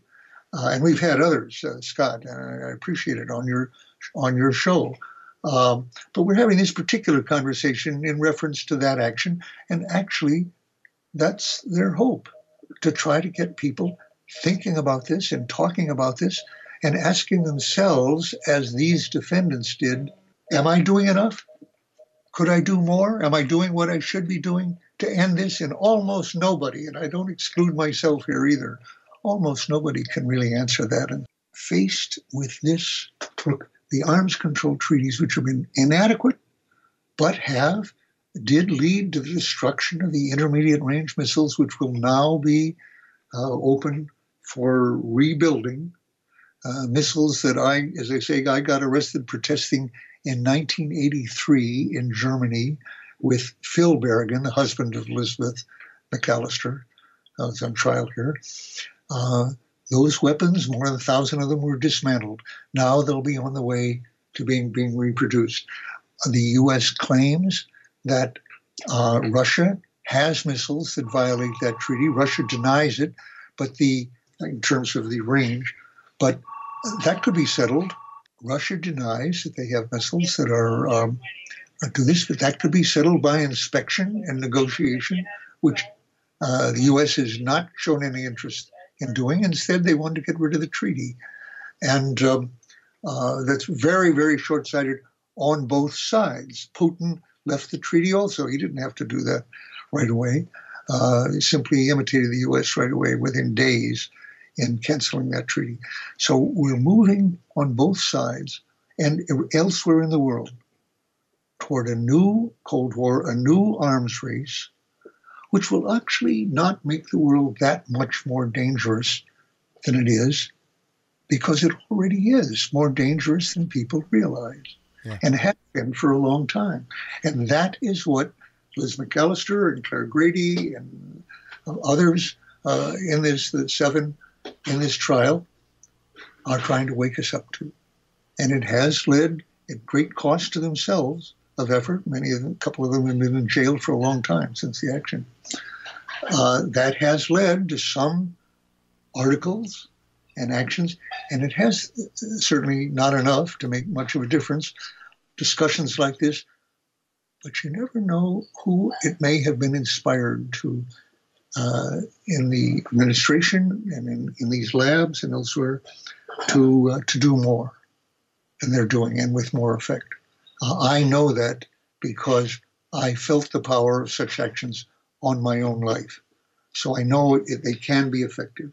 and we've had others, Scott, and I appreciate it on your show. But we're having this particular conversation in reference to that action, and actually that's their hope, to try to get people thinking about this and talking about this and asking themselves, as these defendants did, am I doing enough? Could I do more? Am I doing what I should be doing to end this? And almost nobody, and I don't exclude myself here either, almost nobody can really answer that. And faced with this, look, the arms control treaties, which have been inadequate, but did lead to the destruction of the intermediate range missiles, which will now be open for rebuilding. Missiles that as I say, I got arrested for testing in 1983 in Germany with Phil Berrigan, the husband of Elizabeth McAllister. I was on trial here. Those weapons, more than 1,000 of them were dismantled. Now they'll be on the way to being reproduced. The U.S. claims that Russia has missiles that violate that treaty. Russia denies it, but in terms of the range, but that could be settled. Russia denies that they have missiles that are do this, but that could be settled by inspection and negotiation, which the U.S. has not shown any interest in doing. Instead, they want to get rid of the treaty. And that's very, very short-sighted on both sides. Putin left the treaty also. He didn't have to do that right away. He simply imitated the U.S. right away within days in canceling that treaty. So we're moving on both sides and elsewhere in the world toward a new Cold War, a new arms race, which will actually not make the world that much more dangerous than it is, because it already is more dangerous than people realize, and has been for a long time. And that is what Liz McAllister and Claire Grady and others the 7 in this trial are trying to wake us up to. And it has led at great cost to themselves of effort. A couple of them have been in jail for a long time since the action. That has led to some articles and actions, and it has certainly not enough to make much of a difference. Discussions like this, but you never know who it may have been inspired to in the administration and in these labs and elsewhere to do more than they're doing, and with more effect. I know that because I felt the power of such actions on my own life. So I know they can be effective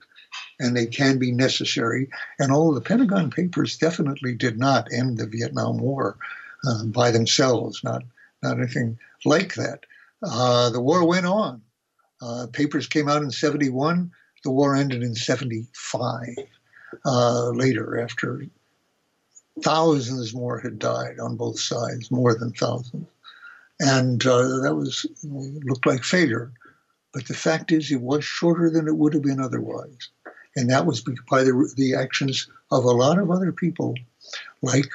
and they can be necessary. And all the Pentagon Papers definitely did not end the Vietnam War by themselves, not anything like that. The war went on. Papers came out in 71. The war ended in 75 later, after thousands more had died on both sides, more than thousands. And that looked like failure. But the fact is, it was shorter than it would have been otherwise. And that was by the actions of a lot of other people, like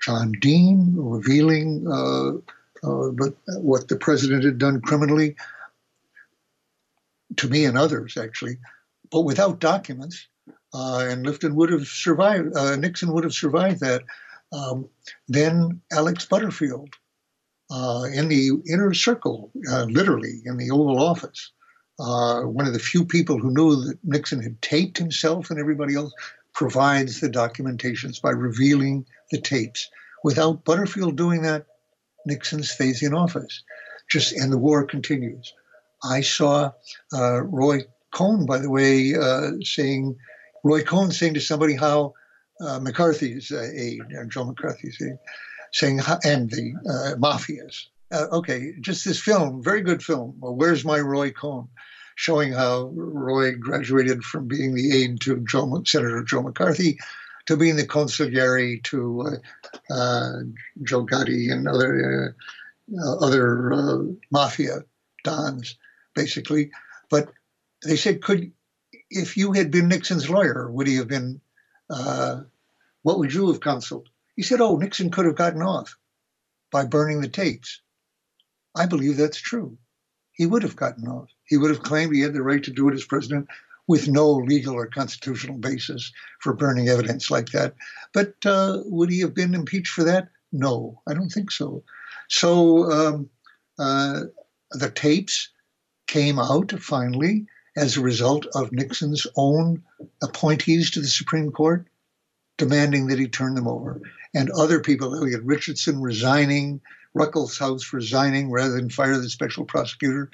John Dean, revealing what the president had done criminally, to me and others, actually, but without documents. And Nixon would have survived that. Then Alex Butterfield, in the inner circle, literally in the Oval Office, one of the few people who knew that Nixon had taped himself and everybody else, provides the documentations by revealing the tapes. Without Butterfield doing that, Nixon stays in office. And the war continues. I saw Roy Cohn, by the way, saying to somebody how McCarthy's aide, Joe McCarthy's aide, saying, and the mafias. Just this film, very good film, well, Where's My Roy Cohn, showing how Roy graduated from being the aide to Senator Joe McCarthy to being the consigliere to Joe Gotti and other mafia dons, basically. But they said, if you had been Nixon's lawyer, would he have been, what would you have counseled? He said, Nixon could have gotten off by burning the tapes. I believe that's true. He would have gotten off. He would have claimed he had the right to do it as president with no legal or constitutional basis for burning evidence like that. But would he have been impeached for that? No, I don't think so. So the tapes came out finally as a result of Nixon's own appointees to the Supreme Court demanding that he turn them over. And other people, Elliot Richardson resigning, Ruckelshaus resigning rather than fire the special prosecutor,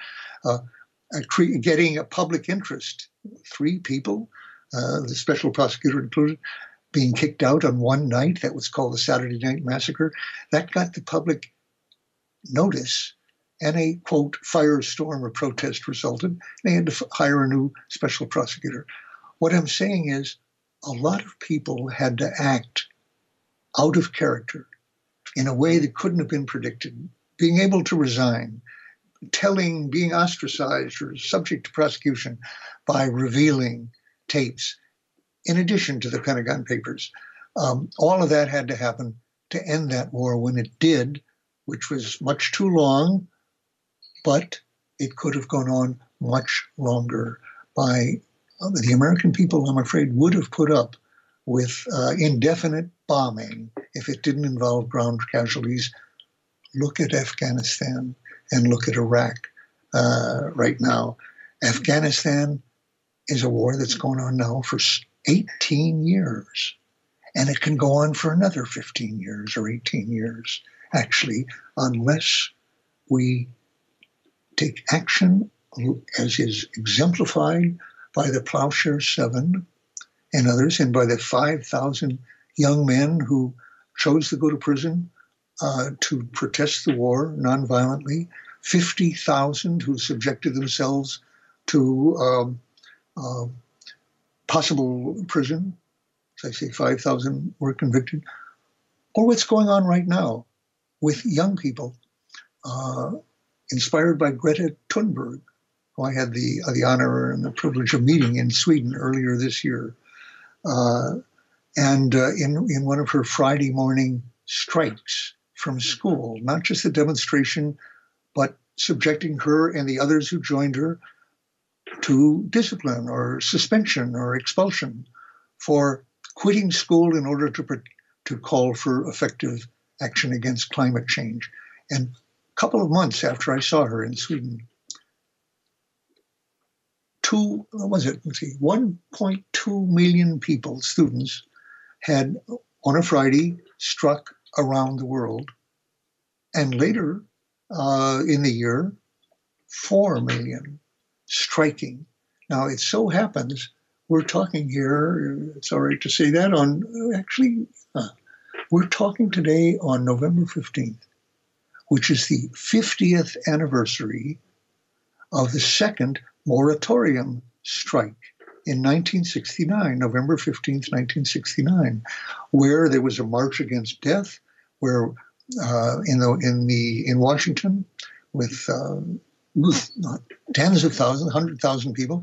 getting a public interest. 3 people, the special prosecutor included, being kicked out on one night. That was called the Saturday Night Massacre. That got the public notice, and a, quote, firestorm of protest resulted. They had to hire a new special prosecutor. What I'm saying is a lot of people had to act out of character in a way that couldn't have been predicted, being able to resign, being ostracized or subject to prosecution by revealing tapes, in addition to the Pentagon Papers. All of that had to happen to end that war. When it did, which was much too long, but it could have gone on much longer. By the American people, I'm afraid, would have put up with indefinite bombing if it didn't involve ground casualties. Look at Afghanistan and look at Iraq right now. Afghanistan is a war that's going on now for 18 years, and it can go on for another 15 years or 18 years, actually, unless we take action as is exemplified by the Plowshare 7 and others, and by the 5,000 young men who chose to go to prison to protest the war nonviolently, 50,000 who subjected themselves to possible prison. As I say, 5,000 were convicted. Or what's going on right now with young people, inspired by Greta Thunberg, who I had the honor and the privilege of meeting in Sweden earlier this year. And in one of her Friday morning strikes from school, not just a demonstration, but subjecting her and the others who joined her to discipline or suspension or expulsion for quitting school in order to call for effective action against climate change. And a couple of months after I saw her in Sweden, 1.2 million people, students, had on a Friday struck around the world. And later in the year, 4 million striking. Now, it so happens we're talking here, it's all right to say that, we're talking today on November 15th, which is the 50th anniversary of the second moratorium strike in 1969, November 15th, 1969, where there was a march against death, where in Washington, with tens of thousands, 100,000 people.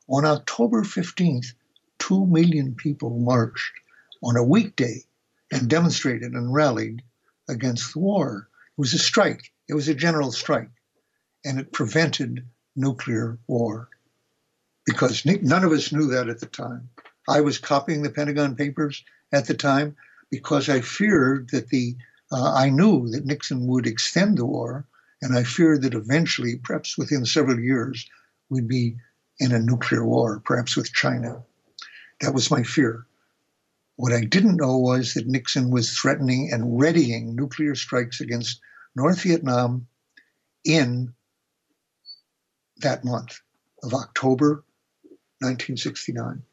On October 15th, 2 million people marched on a weekday and demonstrated and rallied against the war. It was a strike. It was a general strike, and it prevented nuclear war, because none of us knew that at the time. I was copying the Pentagon Papers at the time because I feared that I knew that Nixon would extend the war, and I feared that eventually, perhaps within several years, we'd be in a nuclear war, perhaps with China. That was my fear. What I didn't know was that Nixon was threatening and readying nuclear strikes against North Vietnam in that month of October 1969,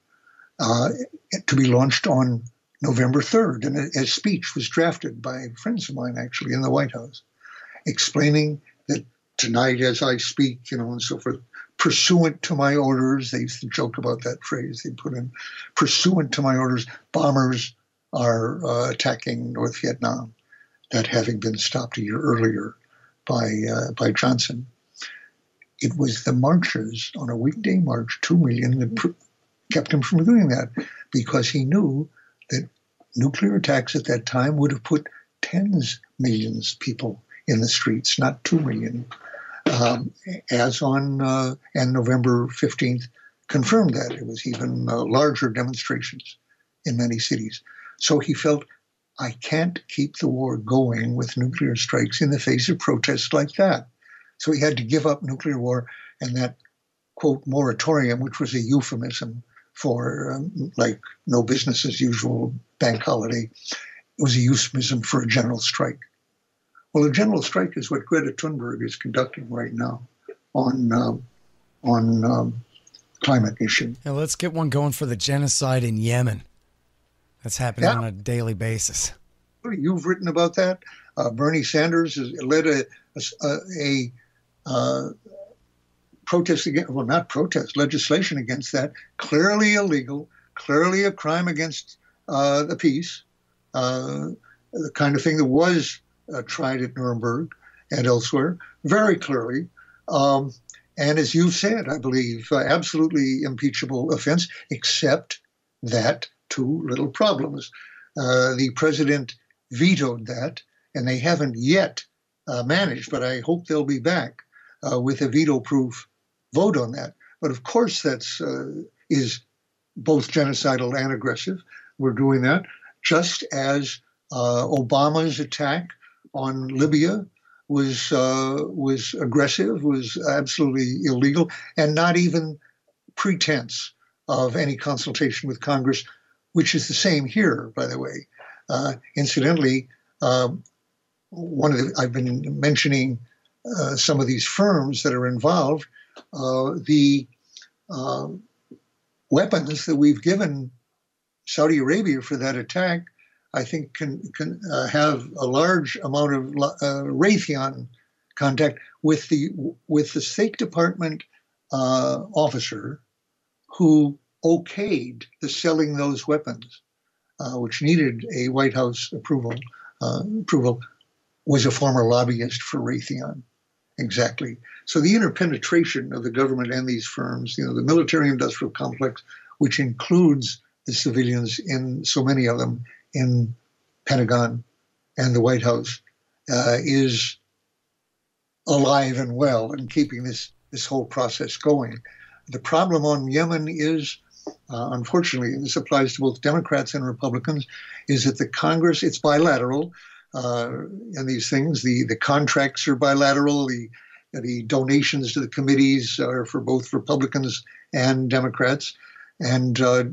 to be launched on November 3rd. And a speech was drafted by friends of mine, actually, in the White House, explaining that tonight as I speak, and so forth, pursuant to my orders, they used to joke about that phrase, they put in, pursuant to my orders, bombers are attacking North Vietnam, that having been stopped a year earlier by Johnson. It was the marchers on a weekday march, 2 million, that kept him from doing that, because he knew that nuclear attacks at that time would have put tens of millions of people in the streets, not 2 million. And November 15th confirmed that. It was even larger demonstrations in many cities. So he felt, I can't keep the war going with nuclear strikes in the face of protests like that. So he had to give up nuclear war, and that, quote, moratorium, which was a euphemism for like no business as usual bank holiday, it was a euphemism for a general strike. Well, a general strike is what Greta Thunberg is conducting right now on climate issue. Now let's get one going for the genocide in Yemen. That's happening on a daily basis. You've written about that. Bernie Sanders has led a protest against, well, not protest, legislation against that. Clearly illegal, clearly a crime against the peace, the kind of thing that was tried at Nuremberg and elsewhere, very clearly. And as you've said, I believe, absolutely impeachable offense, except that two little problems. The president vetoed that, and they haven't yet managed, but I hope they'll be back with a veto-proof vote on that. But of course, that's is both genocidal and aggressive. We're doing that, just as Obama's attack on Libya was aggressive, was absolutely illegal, and not even pretense of any consultation with Congress, which is the same here, by the way. Incidentally, I've been mentioning some of these firms that are involved. The weapons that we've given Saudi Arabia for that attack, I think can have a large amount of Raytheon contact with the State Department officer who okayed the selling those weapons, which needed a White House approval, was a former lobbyist for Raytheon. Exactly. So the interpenetration of the government and these firms, the military-industrial complex, which includes the civilians in so many of them in Pentagon and the White House, is alive and well and keeping this whole process going. The problem on Yemen is, unfortunately, and this applies to both Democrats and Republicans, is that the Congress, it's bilateral, and these things, the contracts are bilateral, the donations to the committees are for both Republicans and Democrats, and as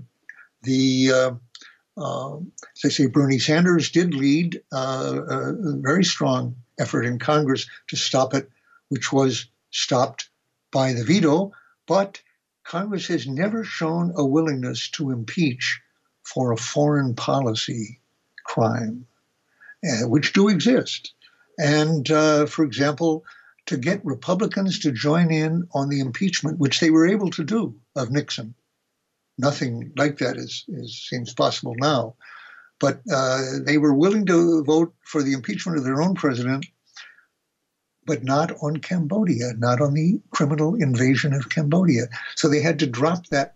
I say, Bernie Sanders did lead a very strong effort in Congress to stop it, which was stopped by the veto, but Congress has never shown a willingness to impeach for a foreign policy crime, which do exist. And, for example, to get Republicans to join in on the impeachment, which they were able to do, of Nixon. Nothing like that seems possible now. But they were willing to vote for the impeachment of their own president, but not on Cambodia, not on the criminal invasion of Cambodia. So they had to drop that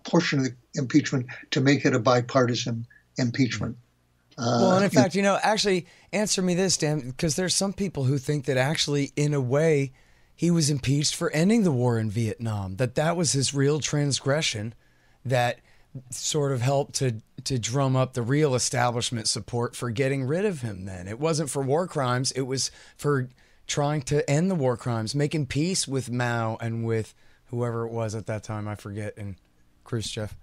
portion of the impeachment to make it a bipartisan impeachment. Well, and in fact, actually answer me this, Dan, because there's some people who think that actually, in a way, he was impeached for ending the war in Vietnam, that was his real transgression that sort of helped to drum up the real establishment support for getting rid of him then. It wasn't for war crimes. It was for trying to end the war crimes, making peace with Mao and with whoever it was at that time, I forget, and Khrushchev.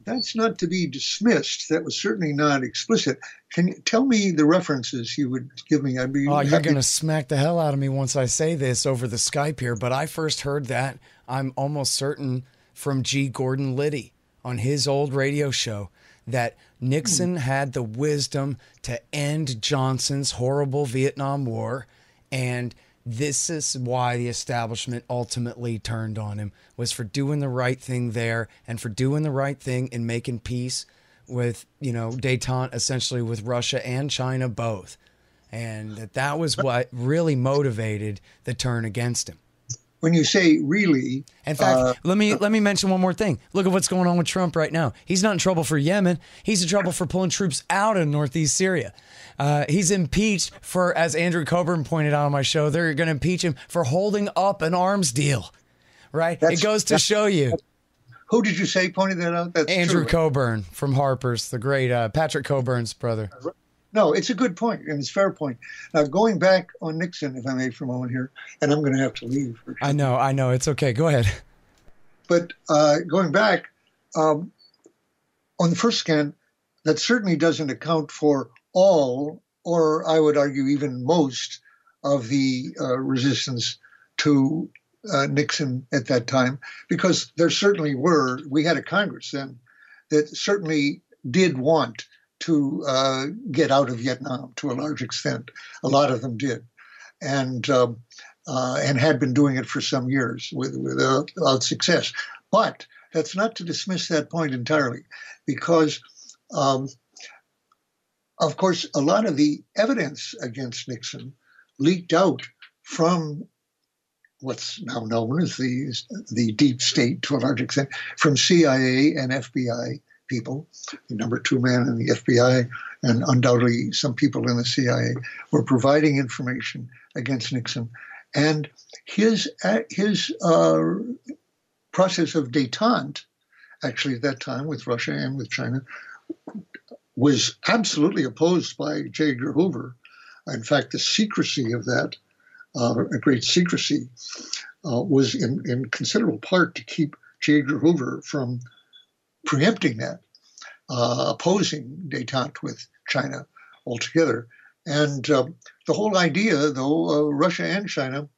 That's not to be dismissed. That was certainly not explicit. Can you tell me the references you would give me? I'd be you're going to smack the hell out of me once I say this over the Skype here, but I first heard that, I'm almost certain, from G. Gordon Liddy on his old radio show, that Nixon had the wisdom to end Johnson's horrible Vietnam War, and this is why the establishment ultimately turned on him, was for doing the right thing there and for doing the right thing in making peace with, détente essentially with Russia and China both. And that was what really motivated the turn against him. When you say really... In fact, let me mention one more thing. Look at what's going on with Trump right now. He's not in trouble for Yemen. He's in trouble for pulling troops out of northeast Syria. He's impeached for, as Andrew Coburn pointed out on my show, they're going to impeach him for holding up an arms deal. Right? It goes to show you. Who did you say pointed that out? That's Andrew true. Coburn from Harper's, the great Patrick Coburn's brother. No, it's a good point, and it's a fair point. Now, going back on Nixon, if I may, for a moment here, and I'm going to have to leave. I know. It's okay. Go ahead. But going back, on the first scan, that certainly doesn't account for all, or I would argue even most, of the resistance to Nixon at that time, because there certainly we had a Congress then that certainly did want to get out of Vietnam to a large extent. A lot of them did, and had been doing it for some years without success. But that's not to dismiss that point entirely, because, of course, a lot of the evidence against Nixon leaked out from what's now known as the deep state, to a large extent, from CIA and FBI people. The number two man in the FBI and undoubtedly some people in the CIA were providing information against Nixon. And his process of détente, actually at that time with Russia and with China, was absolutely opposed by J. Edgar Hoover. In fact, the secrecy of that, a great secrecy, was in considerable part to keep J. Edgar Hoover from preempting that, opposing détente with China altogether. And the whole idea, though, Russia and China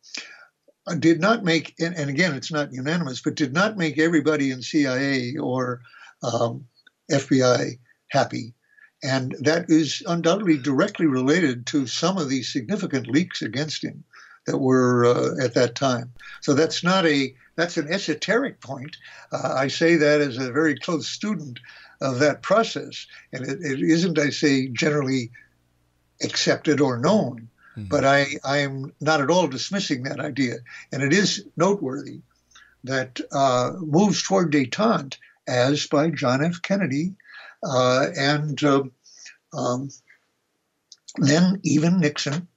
did not make, and again, it's not unanimous, but did not make everybody in CIA or FBI happy. And that is undoubtedly directly related to some of the significant leaks against him that were at that time. So that's an esoteric point. I say that as a very close student of that process. And it isn't, I say, generally accepted or known, but I am not at all dismissing that idea. And it is noteworthy that moves toward détente, as by John F. Kennedy, and then even Nixon,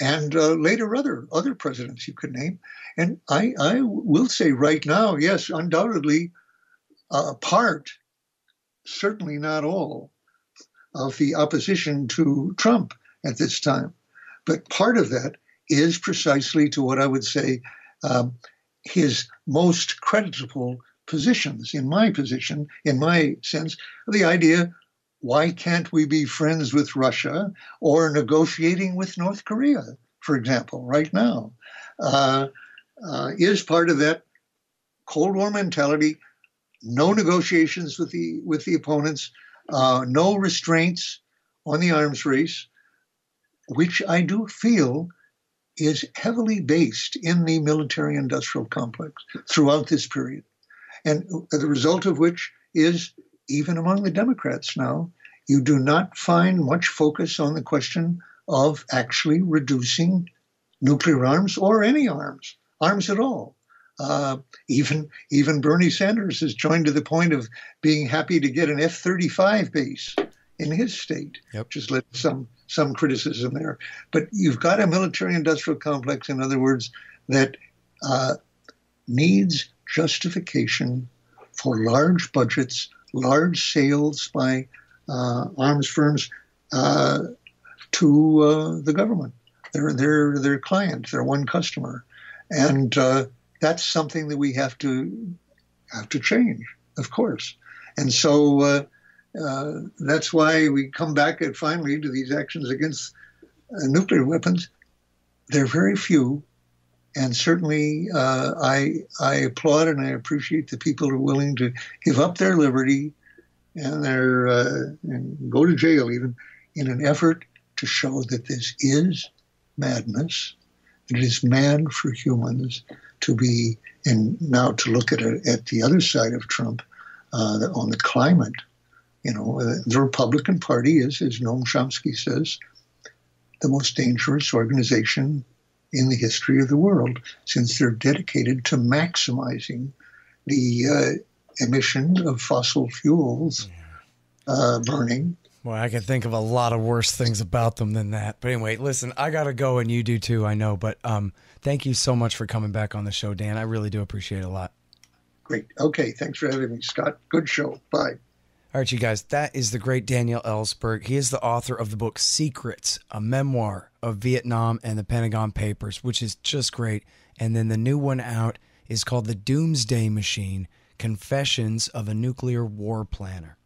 and later other presidents you could name. And I will say right now, yes, undoubtedly, part, certainly not all, of the opposition to Trump at this time. But part of that is precisely to what I would say his most creditable positions, in my sense, the idea, why can't we be friends with Russia or negotiating with North Korea, for example, right now, is part of that Cold War mentality. No negotiations with the opponents, no restraints on the arms race, which I do feel is heavily based in the military-industrial complex throughout this period. And the result of which is, even among the Democrats now, you do not find much focus on the question of actually reducing nuclear arms or any arms at all. Even Bernie Sanders has joined to the point of being happy to get an F-35 base in his state. Yep. Just let some criticism there. But you've got a military-industrial complex, in other words, that needs justification for large budgets, large sales by arms firms to the government. They're their client, their one customer, and that's something that we have to change, of course. And so that's why we come back finally to these actions against nuclear weapons. They're very few, and certainly I applaud and I appreciate the people who are willing to give up their liberty and and go to jail even in an effort to show that this is madness. It is mad for humans to be, and now to look at the other side of Trump on the climate. You know, the Republican Party is, as Noam Chomsky says, the most dangerous organization in the history of the world, since they're dedicated to maximizing the emission of fossil fuels burning. Well, I can think of a lot of worse things about them than that. But anyway, listen, I got to go, and you do too, I know. But thank you so much for coming back on the show, Dan. I really do appreciate it a lot. Great. Okay, thanks for having me, Scott. Good show. Bye. All right, you guys, that is the great Daniel Ellsberg. He is the author of the book Secrets, a memoir of Vietnam and the Pentagon Papers, which is just great. And then the new one out is called The Doomsday Machine, Confessions of a Nuclear War Planner.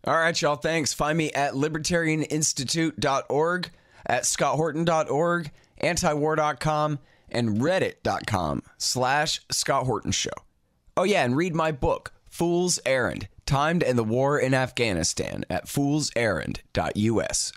All right, y'all, thanks. Find me at libertarianinstitute.org, at scotthorton.org, antiwar.com, and reddit.com/Scott Horton Show. Oh, yeah, and read my book, Fool's Errand, time to end the war in Afghanistan at foolserrand.us.